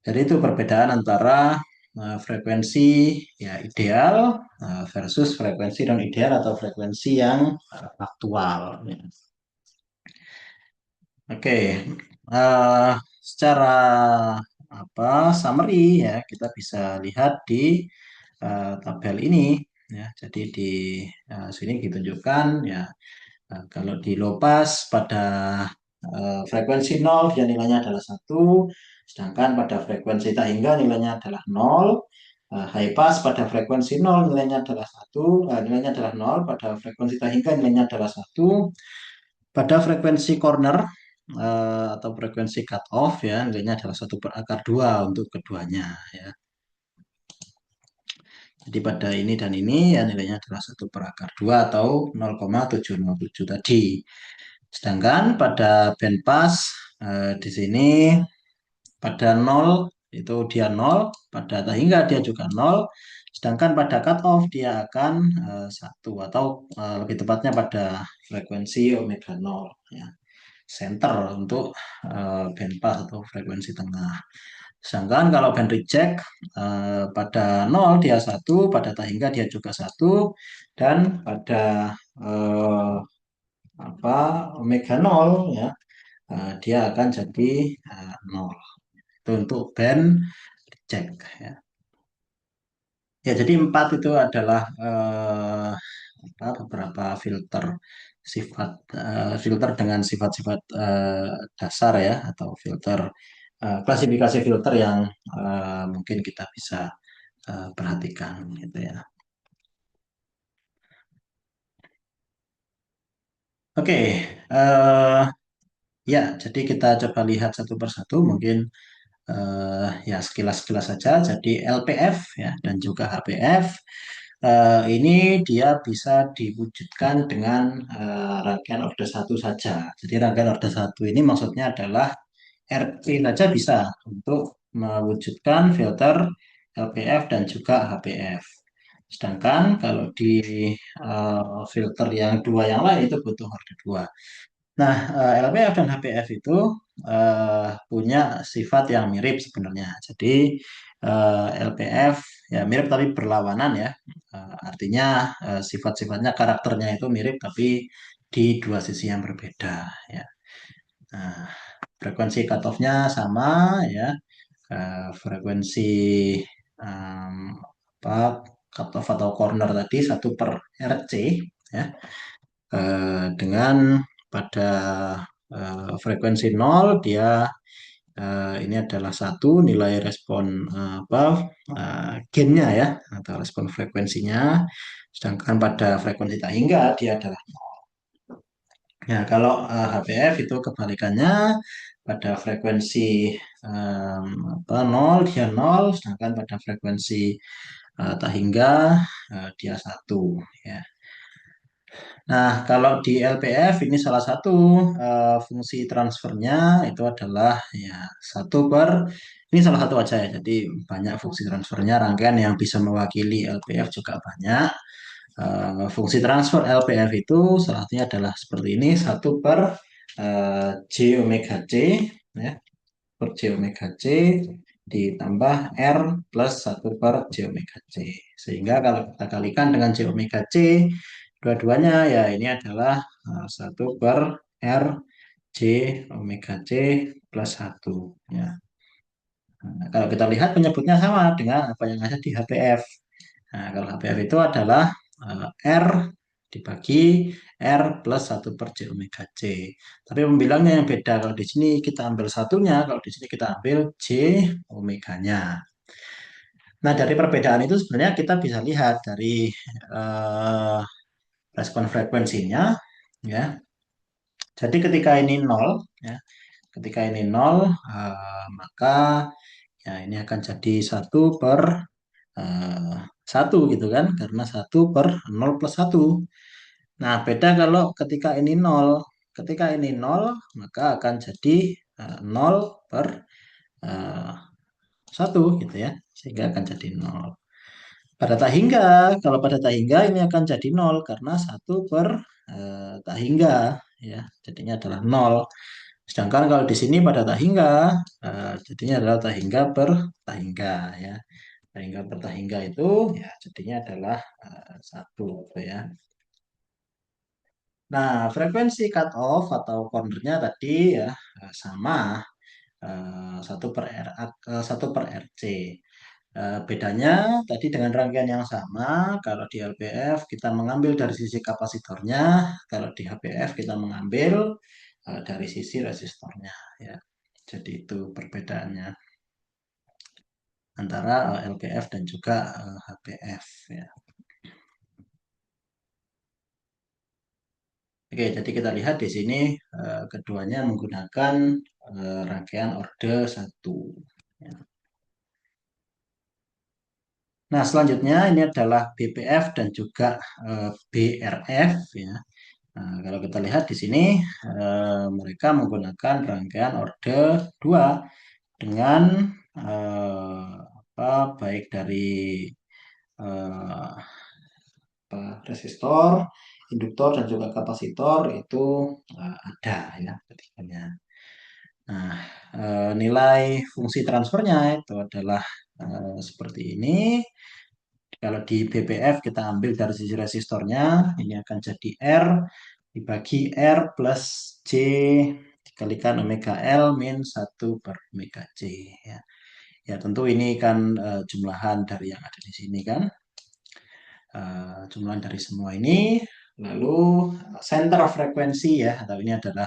Jadi itu perbedaan antara frekuensi ya ideal versus frekuensi non ideal atau frekuensi yang aktual. Ya. Oke, eh, secara summary ya kita bisa lihat di tabel ini ya. Jadi di sini ditunjukkan ya kalau di low pass pada frekuensi nol dia nilainya adalah satu, sedangkan pada frekuensi tak hingga nilainya adalah nol. High pass pada frekuensi nol nilainya adalah satu, nilainya adalah nol. Pada frekuensi tak hingga nilainya adalah satu. Pada frekuensi corner atau frekuensi cut off ya nilainya adalah 1/2 untuk keduanya ya. Jadi pada ini dan ini ya nilainya adalah 1/2 atau 0,707 tadi. Sedangkan pada band pass di sini pada nol itu dia nol, pada hingga dia juga nol. Sedangkan pada cut off dia akan satu atau lebih tepatnya pada frekuensi omega nol ya. Center untuk band pass atau frekuensi tengah. Sedangkan kalau band reject pada nol dia satu, pada tak hingga dia juga satu, dan pada eh, omega nol ya dia akan jadi nol. Itu untuk band reject ya. Ya, jadi empat itu adalah beberapa filter dengan sifat-sifat dasar ya atau klasifikasi filter yang mungkin kita bisa perhatikan gitu ya. Oke, eh, ya jadi kita coba lihat satu persatu mungkin ya sekilas-sekilas saja. Jadi LPF ya dan juga HPF ini dia bisa diwujudkan dengan rangkaian orde satu saja. Jadi rangkaian orde satu ini maksudnya adalah RP saja bisa untuk mewujudkan filter LPF dan juga HPF. Sedangkan kalau di filter yang dua yang lain itu butuh orde dua. Nah, LPF dan HPF itu punya sifat yang mirip sebenarnya. Jadi, LPF ya mirip tapi berlawanan ya. Artinya sifat-sifatnya karakternya itu mirip tapi di dua sisi yang berbeda ya. Nah, frekuensi cutoff-nya sama ya. Frekuensi em, apa cutoff atau corner tadi 1/RC ya. Dengan pada frekuensi nol dia ini adalah satu nilai respon gainnya ya atau respon frekuensinya, sedangkan pada frekuensi tak hingga dia adalah ya kalau HPF itu kebalikannya pada frekuensi em, nol dia nol, sedangkan pada frekuensi tak hingga dia satu ya. Nah, kalau di LPF ini salah satu fungsi transfernya itu adalah ya satu per ini salah satu aja ya. Jadi banyak fungsi transfernya rangkaian yang bisa mewakili LPF juga banyak. Fungsi transfer LPF itu salah satunya adalah seperti ini, satu per J omega C, ya, per J omega C ditambah R plus satu per J omega C. Sehingga kalau kita kalikan dengan J omega C, dua-duanya ya ini adalah 1 per R J omega C plus satu. Ya. Nah, kalau kita lihat penyebutnya sama dengan apa yang ada di HPF. Nah, kalau HPF itu adalah R dibagi R plus satu per J omega C. Tapi pembilangnya yang beda. Kalau di sini kita ambil satunya, kalau di sini kita ambil J omeganya. Nah, dari perbedaan itu sebenarnya kita bisa lihat dari eh, respon frekuensinya, ya. Jadi ketika ini nol, ya, ketika ini nol, maka ya ini akan jadi satu per eh, 1 gitu kan, karena satu per nol plus satu. Nah, beda kalau ketika ini nol. Ketika ini nol, maka akan jadi 0 per eh, 1 gitu ya. Sehingga akan jadi nol. Pada tak hingga, kalau pada tak hingga ini akan jadi nol karena satu per tak hingga ya. Jadinya adalah nol. Sedangkan kalau di sini pada tak hingga, jadinya adalah tak hingga per tak hingga ya. Tak hingga per tak hingga itu ya jadinya adalah 1 gitu ya. Nah, frekuensi cut off atau cornernya tadi ya sama 1 per R, 1 per RC. Bedanya tadi dengan rangkaian yang sama, kalau di LPF kita mengambil dari sisi kapasitornya, kalau di HPF kita mengambil dari sisi resistornya ya. Jadi itu perbedaannya antara LPF dan juga HPF ya. Oke, jadi kita lihat di sini keduanya menggunakan rangkaian orde 1. Ya. Nah, selanjutnya ini adalah BPF dan juga BRF ya. Nah, kalau kita lihat di sini mereka menggunakan rangkaian orde 2 dengan apa baik dari eh, resistor, induktor dan juga kapasitor itu ada ya ketiganya. Nah, nilai fungsi transfernya itu adalah seperti ini. Kalau di BPF kita ambil dari sisi resistornya, ini akan jadi R dibagi R plus J dikalikan omega L min 1 per omega J. Ya, ya tentu ini kan jumlahan dari yang ada di sini kan. Jumlahan dari semua ini. Lalu center of frekuensi ya, atau ini adalah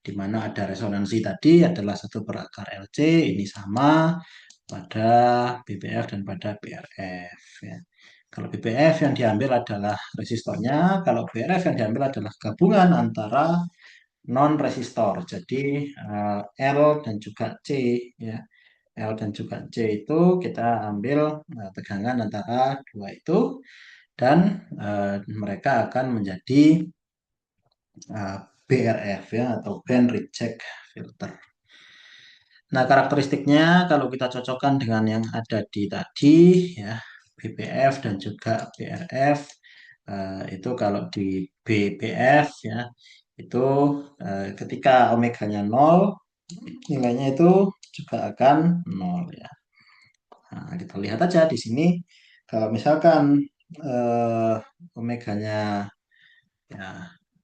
di mana ada resonansi tadi adalah 1 per akar LC, ini sama pada BPF dan pada BRF ya. Kalau BPF yang diambil adalah resistornya, kalau BRF yang diambil adalah gabungan antara non resistor. Jadi L dan juga C ya. L dan juga C itu kita ambil tegangan antara dua itu dan mereka akan menjadi BRF ya atau band reject filter. Nah, karakteristiknya kalau kita cocokkan dengan yang ada di tadi ya, BPF dan juga BRF itu kalau di BPF ya itu ketika omeganya nol nilainya itu juga akan nol ya. Nah, kita lihat aja di sini kalau misalkan eh, omeganya ya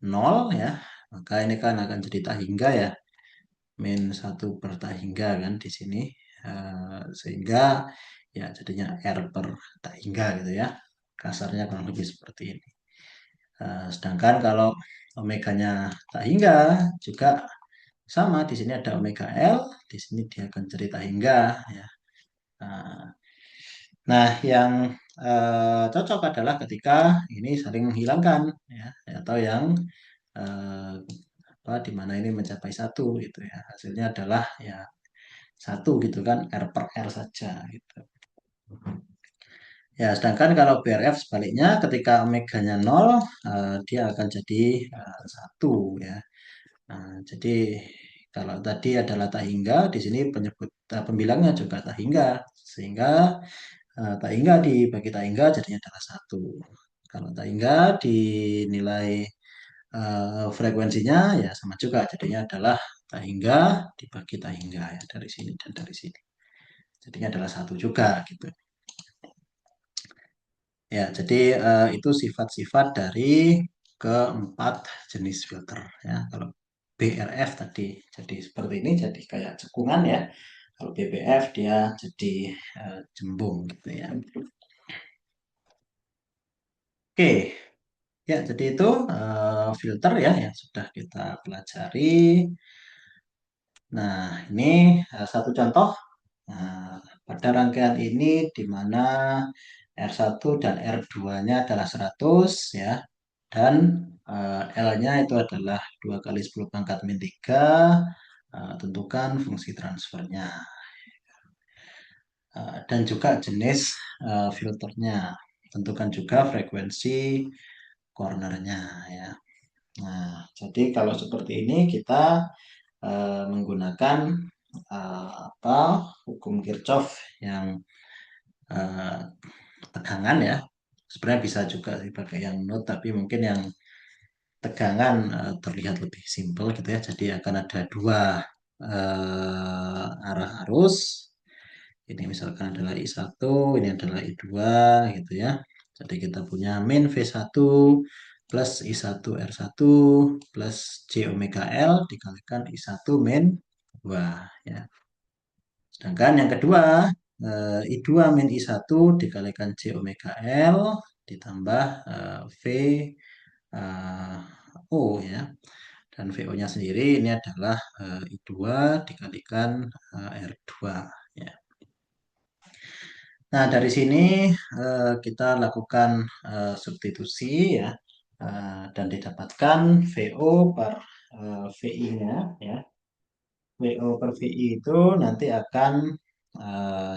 nol ya, maka ini kan akan jadi tak hingga ya min satu per tak hingga kan di sini. Sehingga ya jadinya R per tak hingga gitu ya, kasarnya kurang lebih seperti ini. Sedangkan kalau omeganya tak hingga juga sama, di sini ada omega L, di sini dia akan jadi tak hingga ya. Nah, nah, yang cocok adalah ketika ini saling menghilangkan ya, atau yang eh, apa di mana ini mencapai satu gitu ya. Hasilnya adalah ya satu gitu kan, R per R saja gitu. Ya, sedangkan kalau BRF sebaliknya ketika omeganya nol dia akan jadi satu ya. Nah, jadi kalau tadi adalah tak hingga, di sini penyebut pembilangnya juga tak hingga, sehingga tak hingga dibagi tak hingga jadinya adalah satu. Kalau Tahingga dinilai frekuensinya ya sama juga. Jadinya adalah Tahingga dibagi Tahingga ya dari sini dan dari sini. Jadinya adalah satu juga gitu. Ya, jadi itu sifat-sifat dari keempat jenis filter ya. Kalau BRF tadi jadi seperti ini, jadi kayak cekungan ya. Kalau BBF dia jadi jembung gitu ya. Oke, ya jadi itu filter ya yang sudah kita pelajari. Nah, ini satu contoh. Nah, pada rangkaian ini di mana R1 dan R2-nya adalah 100 ya. Dan L-nya itu adalah 2 kali 10 pangkat min 3. Tentukan fungsi transfernya. Dan juga jenis filternya. Tentukan juga frekuensi cornernya ya. Nah, jadi kalau seperti ini kita menggunakan apa hukum Kirchhoff yang eh, tegangan ya. Sebenarnya bisa juga dipakai yang not, tapi mungkin yang tegangan terlihat lebih simpel gitu ya. Jadi akan ada dua arah arus. Ini misalkan adalah I1, ini adalah I2 gitu ya. Jadi kita punya min V1 plus I1 R1 plus J omega L dikalikan I1 min 2 ya. Sedangkan yang kedua I2 min I1 dikalikan J omega L ditambah V eh, O ya. Dan VO-nya sendiri ini adalah I2 dikalikan R2 ya. Nah, dari sini kita lakukan substitusi ya, dan didapatkan VO per VI-nya ya. VO per VI itu nanti akan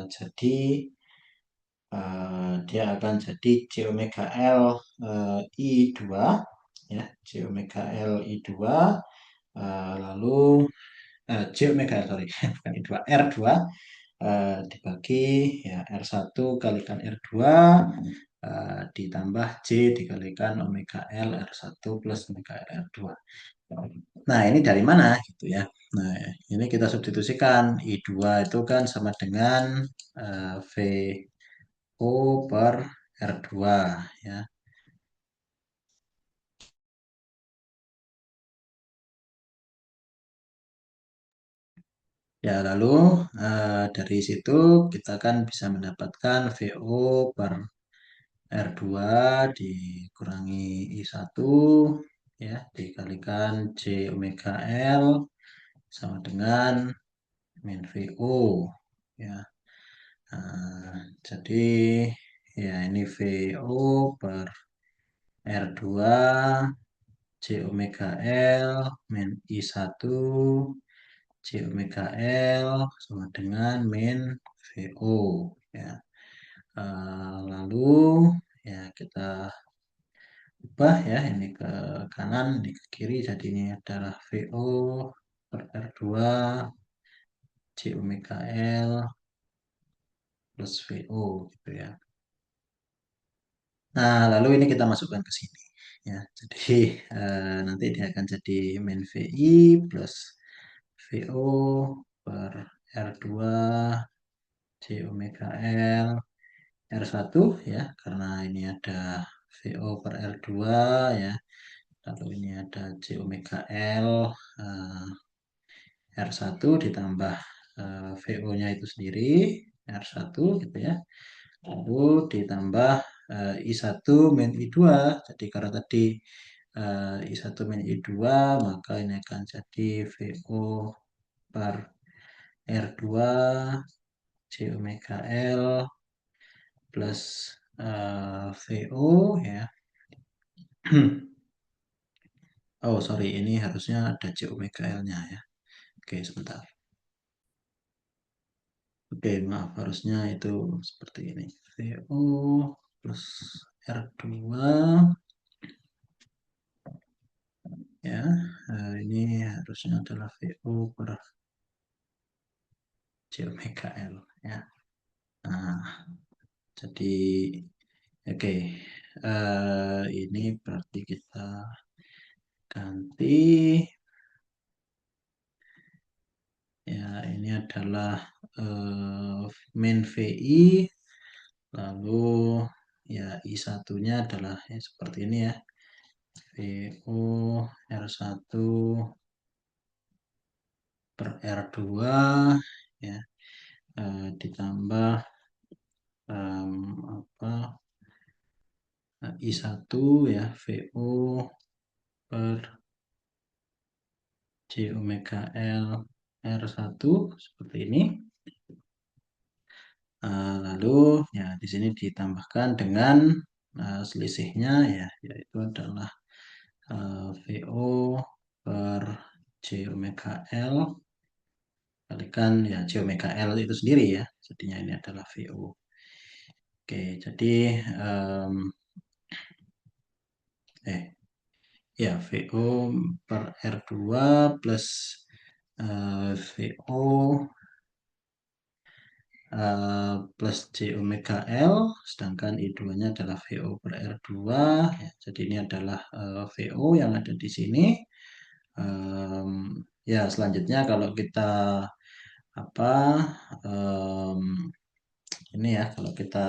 jadi dia akan jadi J omega L I2 ya, J omega L I2 lalu J omega L sorry bukan I2 R2 dibagi ya R1 kalikan R2 ditambah J dikalikan omega L R1 plus omega L R2. Nah, ini dari mana gitu ya. Nah, ini kita substitusikan I2 itu kan sama dengan VO per R2 ya. Ya, lalu dari situ kita kan bisa mendapatkan VO per R2 dikurangi I1 ya dikalikan J omega L sama dengan min VO ya. Nah, jadi ya ini VO per R2 J omega L min I1 J omega L sama dengan min VO ya. Lalu ya kita ubah ya ini ke kanan, ini ke kiri, jadi ini adalah VO per R2 J omega L plus VO gitu ya. Nah, lalu ini kita masukkan ke sini ya. Jadi nanti dia akan jadi min VI plus VO per R2 J omega L R1 ya karena ini ada VO per R2 ya. Lalu ini ada J omega L eh, R1 ditambah VO-nya itu sendiri R1 gitu ya. Lalu ditambah I1 min I2. Jadi karena tadi I1 min I2 maka ini akan jadi VO per R2 J omega L plus VO ya. Oh sorry ini harusnya ada J omega L-nya ya. Oke sebentar. Oke maaf harusnya itu seperti ini. VO plus R2 ya ini harusnya adalah VO per J omega L ya. Nah jadi oke ini berarti kita ganti ya, ini adalah main VI, lalu ya I1-nya adalah ya, seperti ini ya, VO R1 per R2 ya, ditambah apa I1 ya, VO per J omega L R1 seperti ini. Lalu ya di sini ditambahkan dengan selisihnya ya, yaitu adalah VO per J omega L kalikan ya J omega L itu sendiri ya. Jadinya ini adalah VO. Oke, jadi em, eh ya VO per R2 plus VO plus J omega L, sedangkan I2-nya adalah VO per R2. Ya, jadi ini adalah VO yang ada di sini. Ya, selanjutnya kalau kita apa ini ya, kalau kita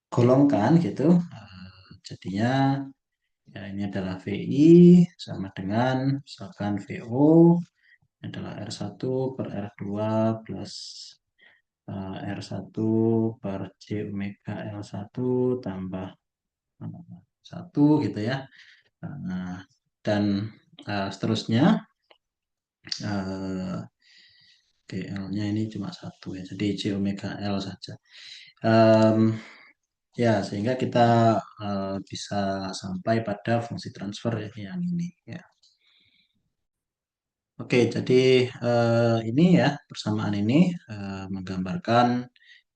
golongkan gitu, jadinya ya ini adalah VI sama dengan misalkan VO adalah R1 per R2 plus R1 per J omega L1 tambah 1 gitu ya. Nah, dan seterusnya eh, GL-nya ini cuma satu ya, jadi J omega L saja. Em, ya, sehingga kita bisa sampai pada fungsi transfer ya, yang ini ya. Oke, jadi ini ya persamaan ini menggambarkan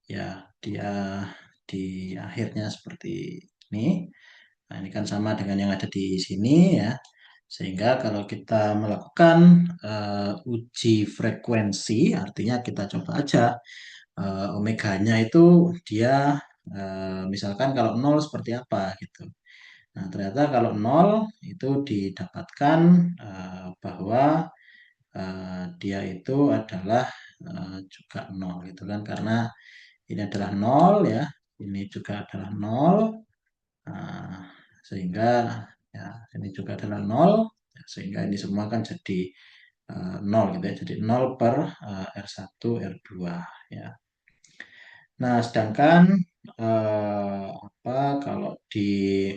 ya dia di akhirnya seperti ini. Nah, ini kan sama dengan yang ada di sini ya. Sehingga kalau kita melakukan uji frekuensi, artinya kita coba aja omeganya itu dia misalkan kalau nol seperti apa gitu. Nah, ternyata kalau nol itu didapatkan bahwa dia itu adalah juga nol gitu kan, karena ini adalah nol ya, ini juga adalah nol. Nah, sehingga ya ini juga adalah nol, ya, sehingga ini semua kan jadi nol gitu ya, jadi nol per R1 R2 ya. Nah, sedangkan kalau di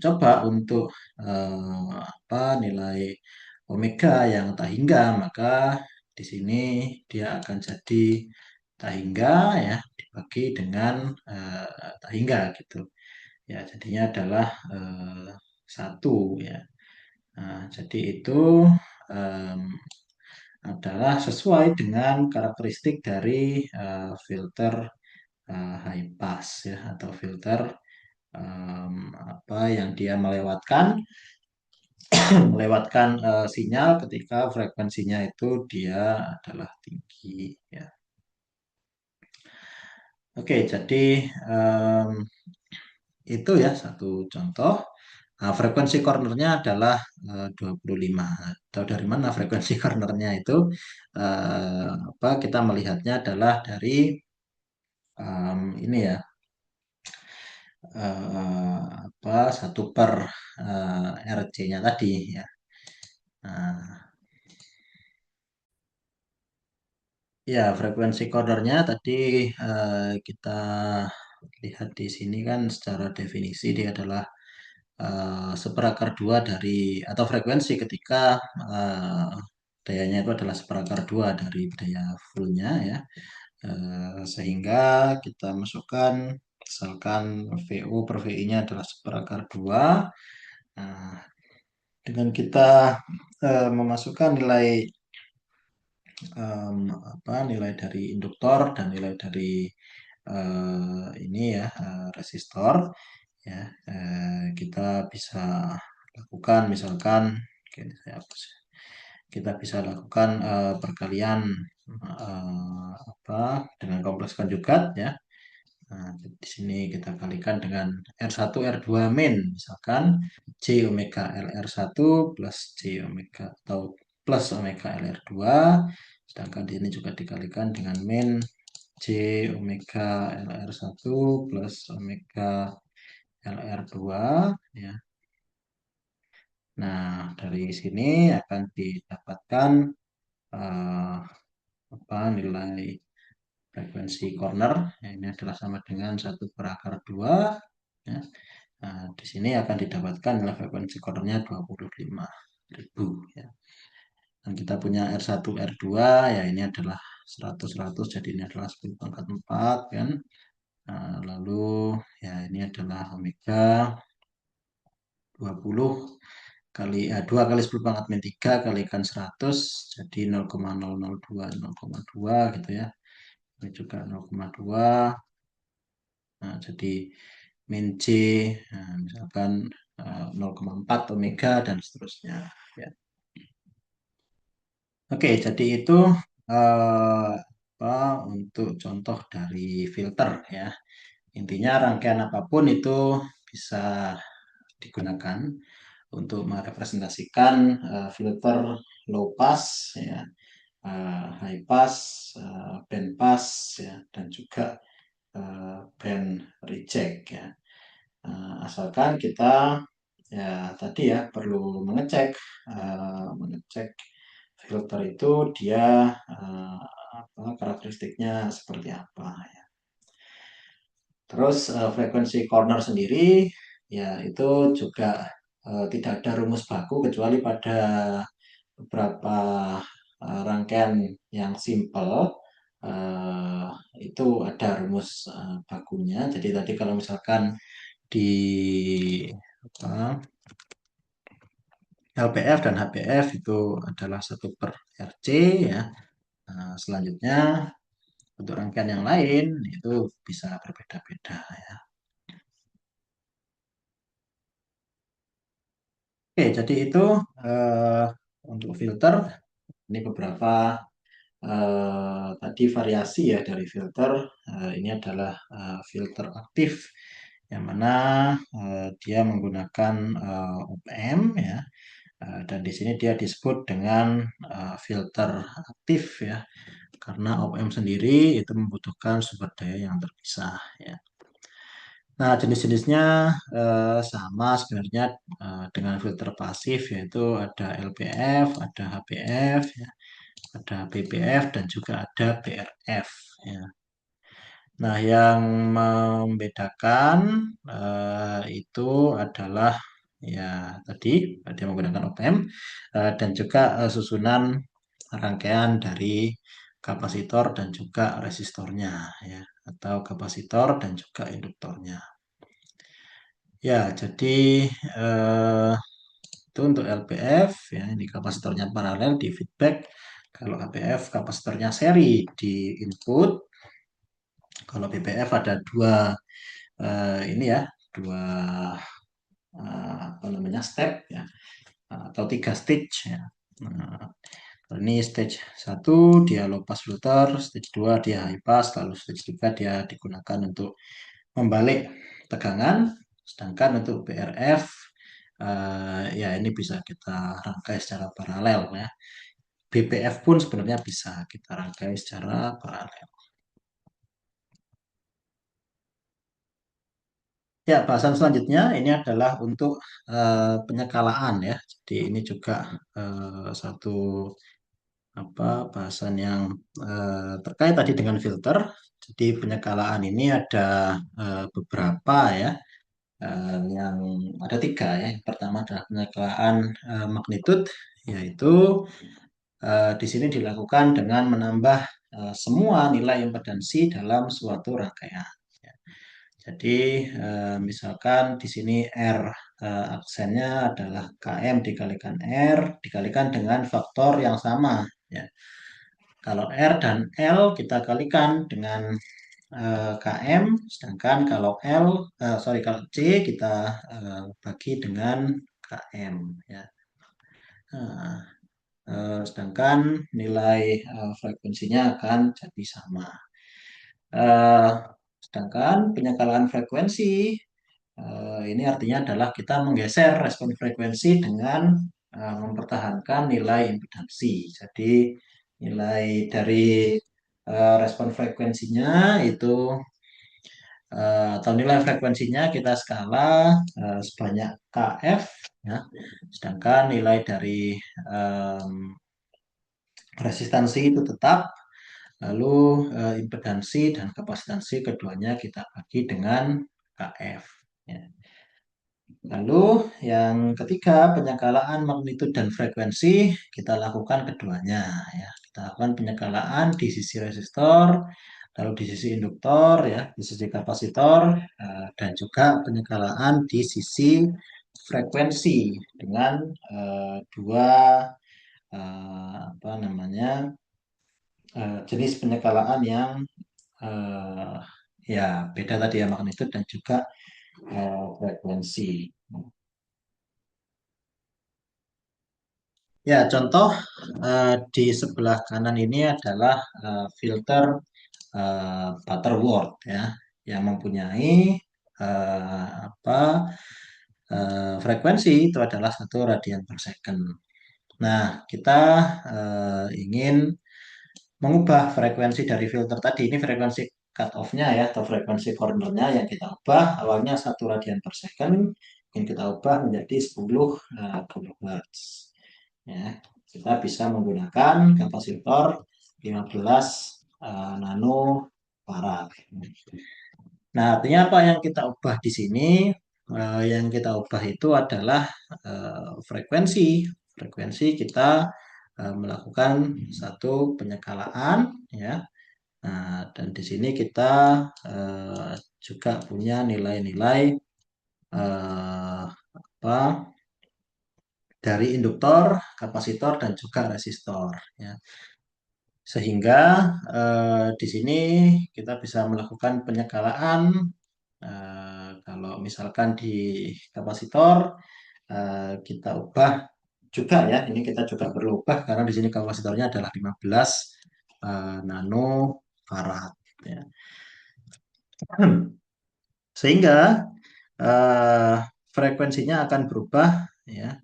coba untuk nilai omega yang tak hingga, maka di sini dia akan jadi tak hingga ya dibagi dengan tak hingga gitu. Ya, jadinya adalah satu ya. Nah, jadi itu em, adalah sesuai dengan karakteristik dari filter high pass ya, atau filter yang dia melewatkan sinyal ketika frekuensinya itu dia adalah tinggi ya. Oke, jadi em, itu ya satu contoh. Nah, frekuensi cornernya adalah 25. Tahu dari mana frekuensi cornernya itu? Kita melihatnya adalah dari ini ya, 1 per RC-nya tadi ya. Nah, ya frekuensi cornernya tadi kita lihat di sini kan secara definisi dia adalah seperakar dua dari, atau frekuensi ketika eh, dayanya itu adalah seperakar dua dari daya fullnya ya. Sehingga kita masukkan misalkan VO per VI-nya adalah seperakar dua. Nah, dengan kita memasukkan em, nilai dari induktor dan nilai dari ini ya resistor ya, kita bisa lakukan misalkan oke, ini saya hapus ya. Kita bisa lakukan perkalian dengan kompleks konjugat ya. Nah, di sini kita kalikan dengan R1 R2 min, misalkan J omega LR1 plus J omega atau plus omega LR2, sedangkan di sini juga dikalikan dengan min J omega LR1 plus omega LR2 ya. Nah, dari sini akan didapatkan eh, apa nilai frekuensi corner. Ya, ini adalah sama dengan 1/2 ya. Nah, di sini akan didapatkan nilai frekuensi cornernya 25.000 ya. Dan kita punya R1 R2 ya, ini adalah 100 100, jadi ini adalah 10 pangkat 4 kan. Nah, lalu ya ini adalah omega 20 kali 2 kali 10 pangkat min 3 kalikan 100, jadi 0,002 0,2 gitu ya. Ini juga 0,2. Nah, jadi min C, nah, misalkan 0,4 omega dan seterusnya ya. Oke, jadi itu apa untuk contoh dari filter ya. Intinya rangkaian apapun itu bisa digunakan untuk merepresentasikan filter low pass ya, high pass, band pass ya, dan juga band reject ya. Asalkan kita ya tadi ya perlu mengecek filter itu dia apa karakteristiknya seperti apa ya. Terus frekuensi corner sendiri ya itu juga tidak ada rumus baku kecuali pada beberapa rangkaian yang simple eh, itu ada rumus bakunya. Jadi tadi kalau misalkan di apa, LPF dan HPF itu adalah 1/RC ya. Nah, selanjutnya untuk rangkaian yang lain itu bisa berbeda-beda ya. Oke, jadi itu eh, untuk filter ini beberapa tadi variasi ya dari filter. Ini adalah filter aktif yang mana dia menggunakan OPM ya. Dan di sini dia disebut dengan filter aktif ya, karena OPM sendiri itu membutuhkan sumber daya yang terpisah ya. Nah, jenis-jenisnya sama sebenarnya dengan filter pasif, yaitu ada LPF, ada HPF, ya, ada BPF, dan juga ada BRF. Ya. Nah, yang membedakan itu adalah ya tadi dia menggunakan OPM dan juga susunan rangkaian dari kapasitor dan juga resistornya ya, atau kapasitor dan juga induktornya. Ya, jadi eh, itu untuk LPF ya, ini kapasitornya paralel di feedback. Kalau HPF kapasitornya seri di input. Kalau BPF ada dua ini ya, dua apa namanya step ya, atau 3 stage ya. Nah, ini stage 1 dia low pass filter, stage 2 dia high pass, lalu stage 3 dia digunakan untuk membalik tegangan. Sedangkan untuk BRF ya ini bisa kita rangkai secara paralel ya. BPF pun sebenarnya bisa kita rangkai secara paralel. Ya, bahasan selanjutnya ini adalah untuk penyekalaan ya. Jadi ini juga satu apa bahasan yang terkait tadi dengan filter. Jadi penyekalaan ini ada beberapa ya. Yang ada 3 ya. Yang pertama adalah penyekalaan magnitude, yaitu di sini dilakukan dengan menambah semua nilai impedansi dalam suatu rangkaian. Ya. Jadi misalkan di sini R aksennya adalah KM dikalikan R dikalikan dengan faktor yang sama. Ya. Kalau R dan L kita kalikan dengan KM, sedangkan kalau kalau C kita bagi dengan KM. Ya. Nah, sedangkan nilai frekuensinya akan jadi sama. Eh, Sedangkan penyekalaan frekuensi ini artinya adalah kita menggeser respon frekuensi dengan mempertahankan nilai impedansi. Jadi nilai dari respon frekuensinya itu atau nilai frekuensinya kita skala sebanyak KF, ya. Sedangkan nilai dari em, resistansi itu tetap. Lalu impedansi dan kapasitansi keduanya kita bagi dengan KF. Ya. Lalu yang ketiga, penyekalaan magnitudo dan frekuensi kita lakukan keduanya, ya. Kita lakukan penyekalaan di sisi resistor, lalu di sisi induktor, ya, di sisi kapasitor, dan juga penyekalaan di sisi frekuensi dengan dua apa namanya jenis penyekalaan yang eh, ya beda tadi ya, magnitudo dan juga frekuensi. Ya, contoh di sebelah kanan ini adalah filter Butterworth, ya, yang mempunyai apa frekuensi itu adalah 1 radian per second. Nah, kita ingin mengubah frekuensi dari filter tadi. Ini frekuensi cut off-nya, ya, atau frekuensi cornernya yang kita ubah. Awalnya 1 radian per second, yang kita ubah menjadi 10 kHz. Ya, kita bisa menggunakan kapasitor 15 nano farad. Nah, artinya apa yang kita ubah di sini? Yang kita ubah itu adalah frekuensi. Frekuensi kita melakukan satu penyekalaan, ya. Nah, dan di sini kita juga punya nilai-nilai apa dari induktor, kapasitor, dan juga resistor, ya. Sehingga di sini kita bisa melakukan penyekalaan. Kalau misalkan di kapasitor kita ubah juga, ya, ini kita juga perlu ubah karena di sini kapasitornya adalah 15 nano farad, ya. Sehingga eh, frekuensinya akan berubah, ya,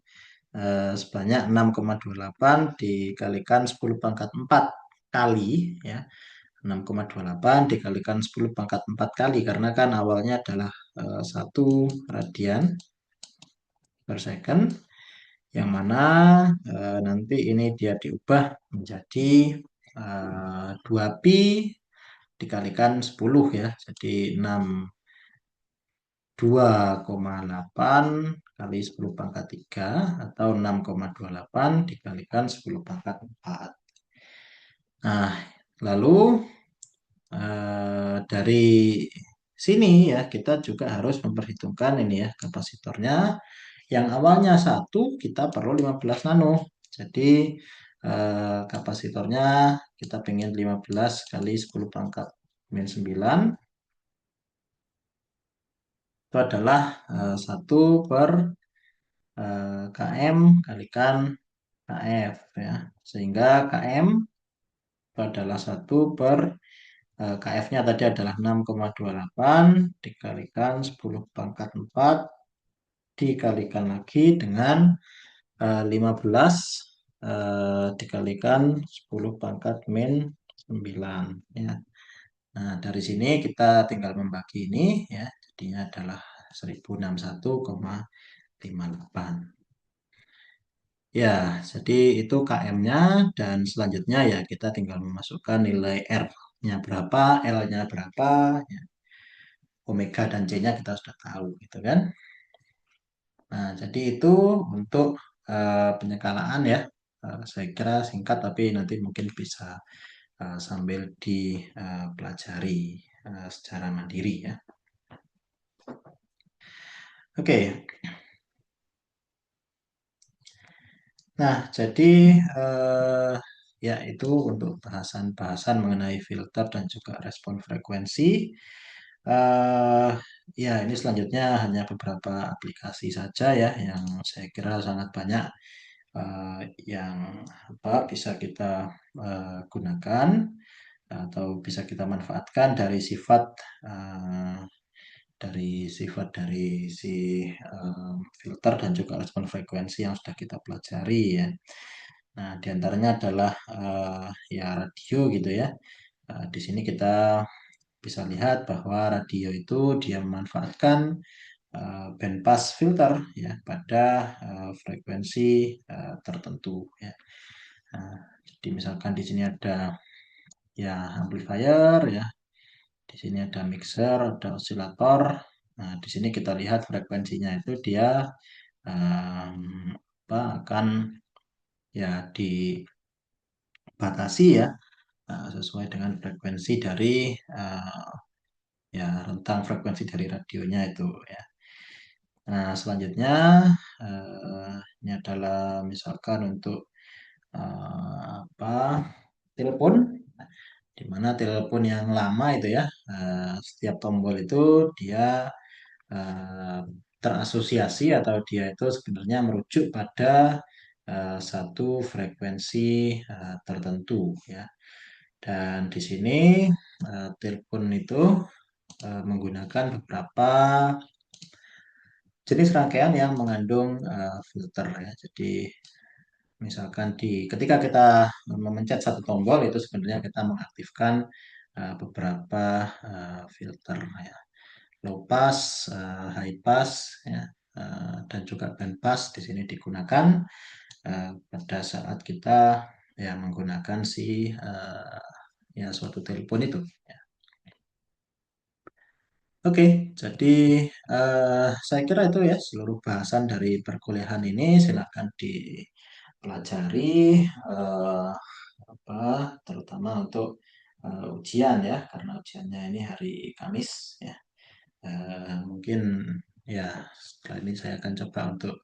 sebanyak 6,28 dikalikan 10 pangkat 4 kali, ya. 6,28 dikalikan 10 pangkat 4 kali karena kan awalnya adalah 1 radian per second, yang mana nanti ini dia diubah menjadi 2pi dikalikan 10, ya. Jadi 2,8 kali 10 pangkat 3 atau 6,28 dikalikan 10 pangkat 4. Nah, lalu dari sini, ya, kita juga harus memperhitungkan ini, ya, kapasitornya. Yang awalnya 1 kita perlu 15 nano. Jadi kapasitornya kita pengen 15 kali 10 pangkat min 9 itu adalah 1 per km kalikan kf, ya. Sehingga km itu adalah 1 per kf-nya tadi adalah 6,28 dikalikan 10 pangkat 4 dikalikan lagi dengan 15 dikalikan 10 pangkat min 9, ya. Nah, dari sini kita tinggal membagi ini, ya. Jadinya adalah 1061,58. Ya, jadi itu KM-nya, dan selanjutnya ya kita tinggal memasukkan nilai R-nya berapa, L-nya berapa, ya. Omega dan C-nya kita sudah tahu, gitu kan. Nah, jadi itu untuk penyekalaan, ya. Saya kira singkat, tapi nanti mungkin bisa sambil dipelajari secara mandiri, ya. Oke. Nah, jadi ya itu untuk bahasan-bahasan mengenai filter dan juga respon frekuensi. eh ya, ini selanjutnya hanya beberapa aplikasi saja, ya, yang saya kira sangat banyak yang bisa kita gunakan. atau bisa kita manfaatkan eh, dari si filter dan juga respon frekuensi yang sudah kita pelajari ya. Nah, diantaranya adalah ya radio gitu ya. Di sini kita bisa lihat bahwa radio itu dia memanfaatkan bandpass filter ya pada frekuensi tertentu ya. Nah, jadi misalkan di sini ada ya amplifier ya, di sini ada mixer, ada osilator. Nah, di sini kita lihat frekuensinya itu dia akan ya dibatasi ya sesuai dengan frekuensi dari ya rentang frekuensi dari radionya itu ya. Nah, selanjutnya ini adalah misalkan untuk apa telepon, di mana telepon yang lama itu ya, setiap tombol itu dia eh, terasosiasi atau dia itu sebenarnya merujuk pada satu frekuensi tertentu ya. Dan di sini telepon itu menggunakan beberapa jenis rangkaian yang mengandung filter ya. Jadi misalkan ketika kita memencet satu tombol itu sebenarnya kita mengaktifkan beberapa filter ya. Low pass, high pass ya, dan juga band pass di sini digunakan pada saat kita ya menggunakan ya suatu telepon itu. Ya. Oke, jadi saya kira itu ya seluruh bahasan dari perkuliahan ini. Silakan dipelajari, eh, apa, terutama untuk ujian ya, karena ujiannya ini hari Kamis ya. Mungkin ya setelah ini saya akan coba untuk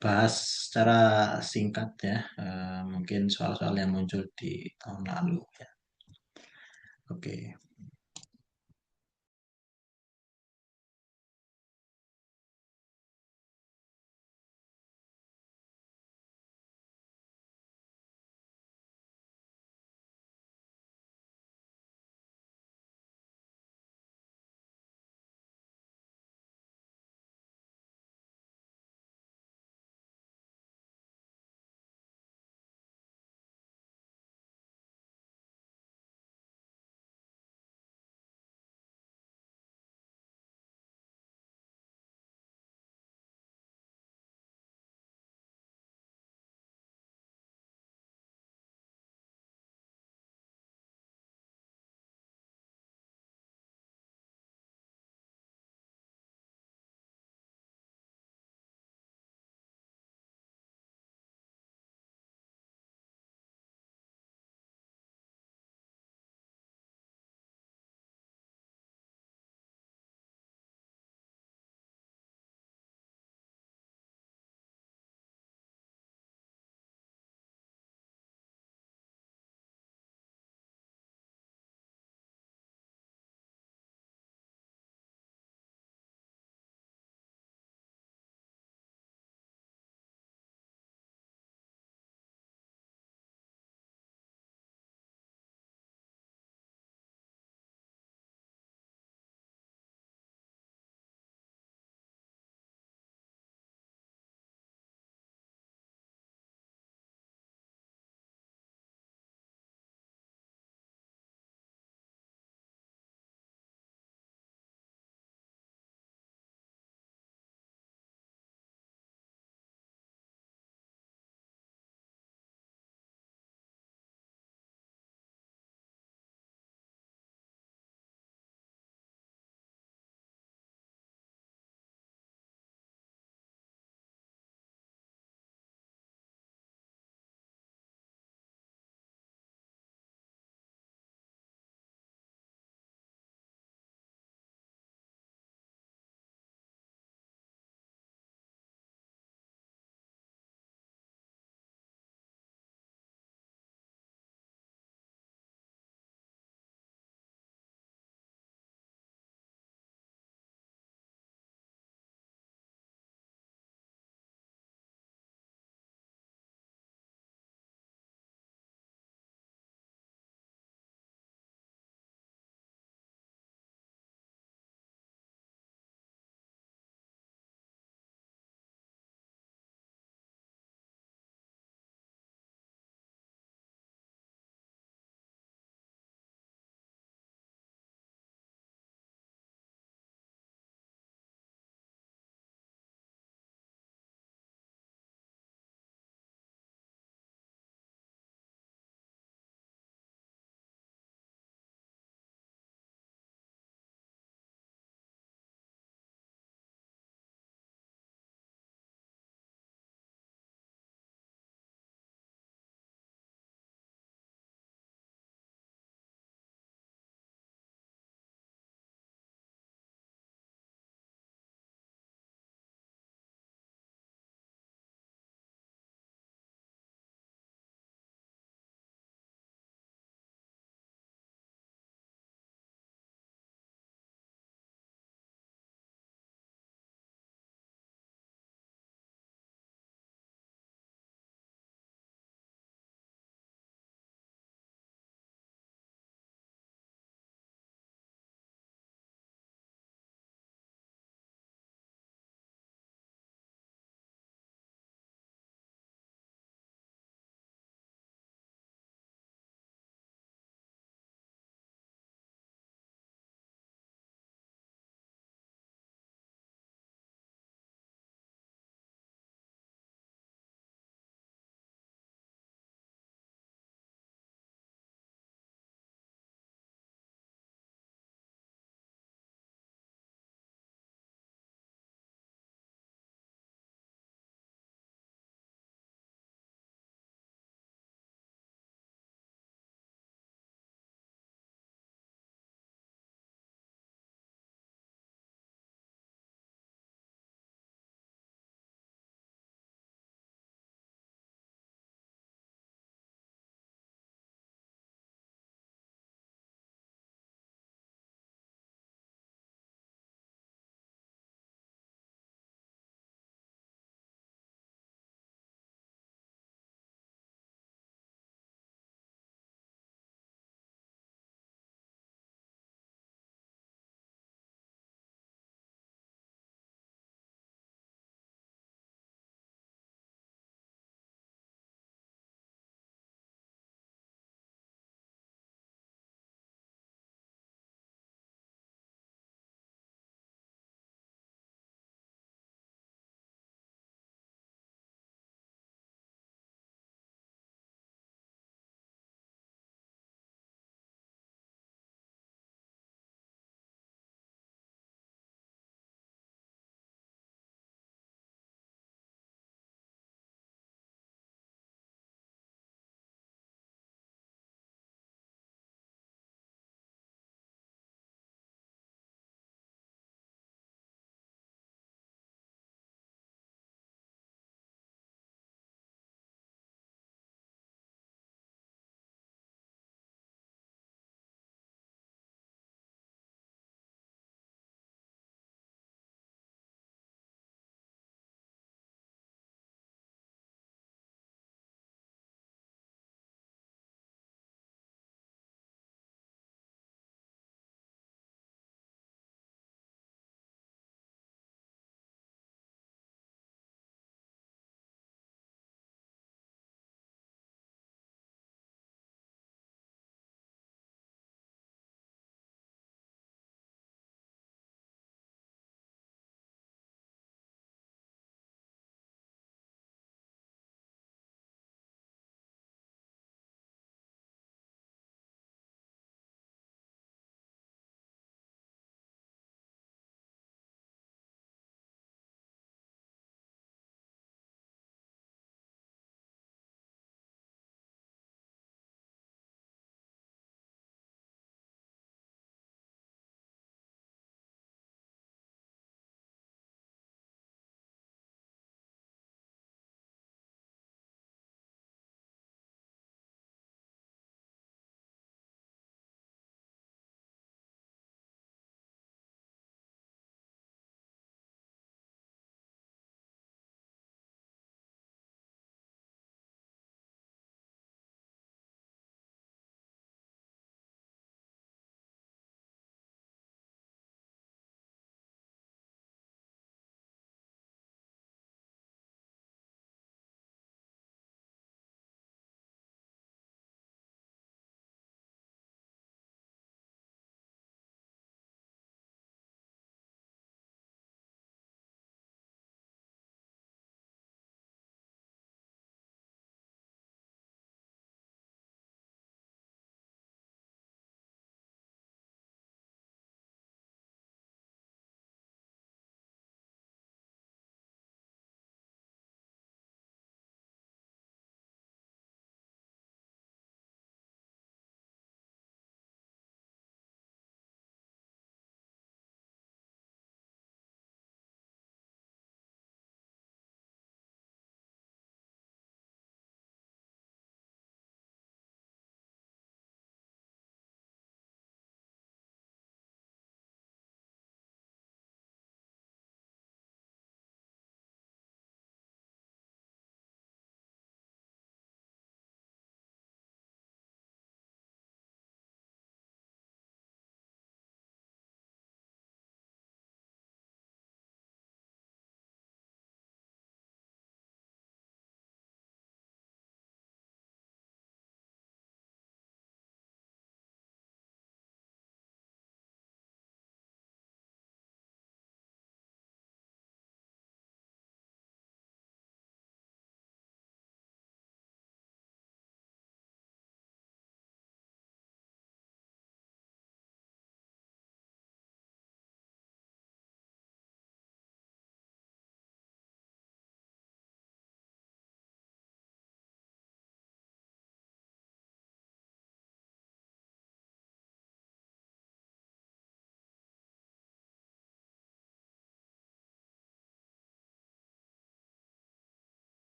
bahas secara singkat ya, mungkin soal-soal yang muncul di tahun lalu ya. Oke.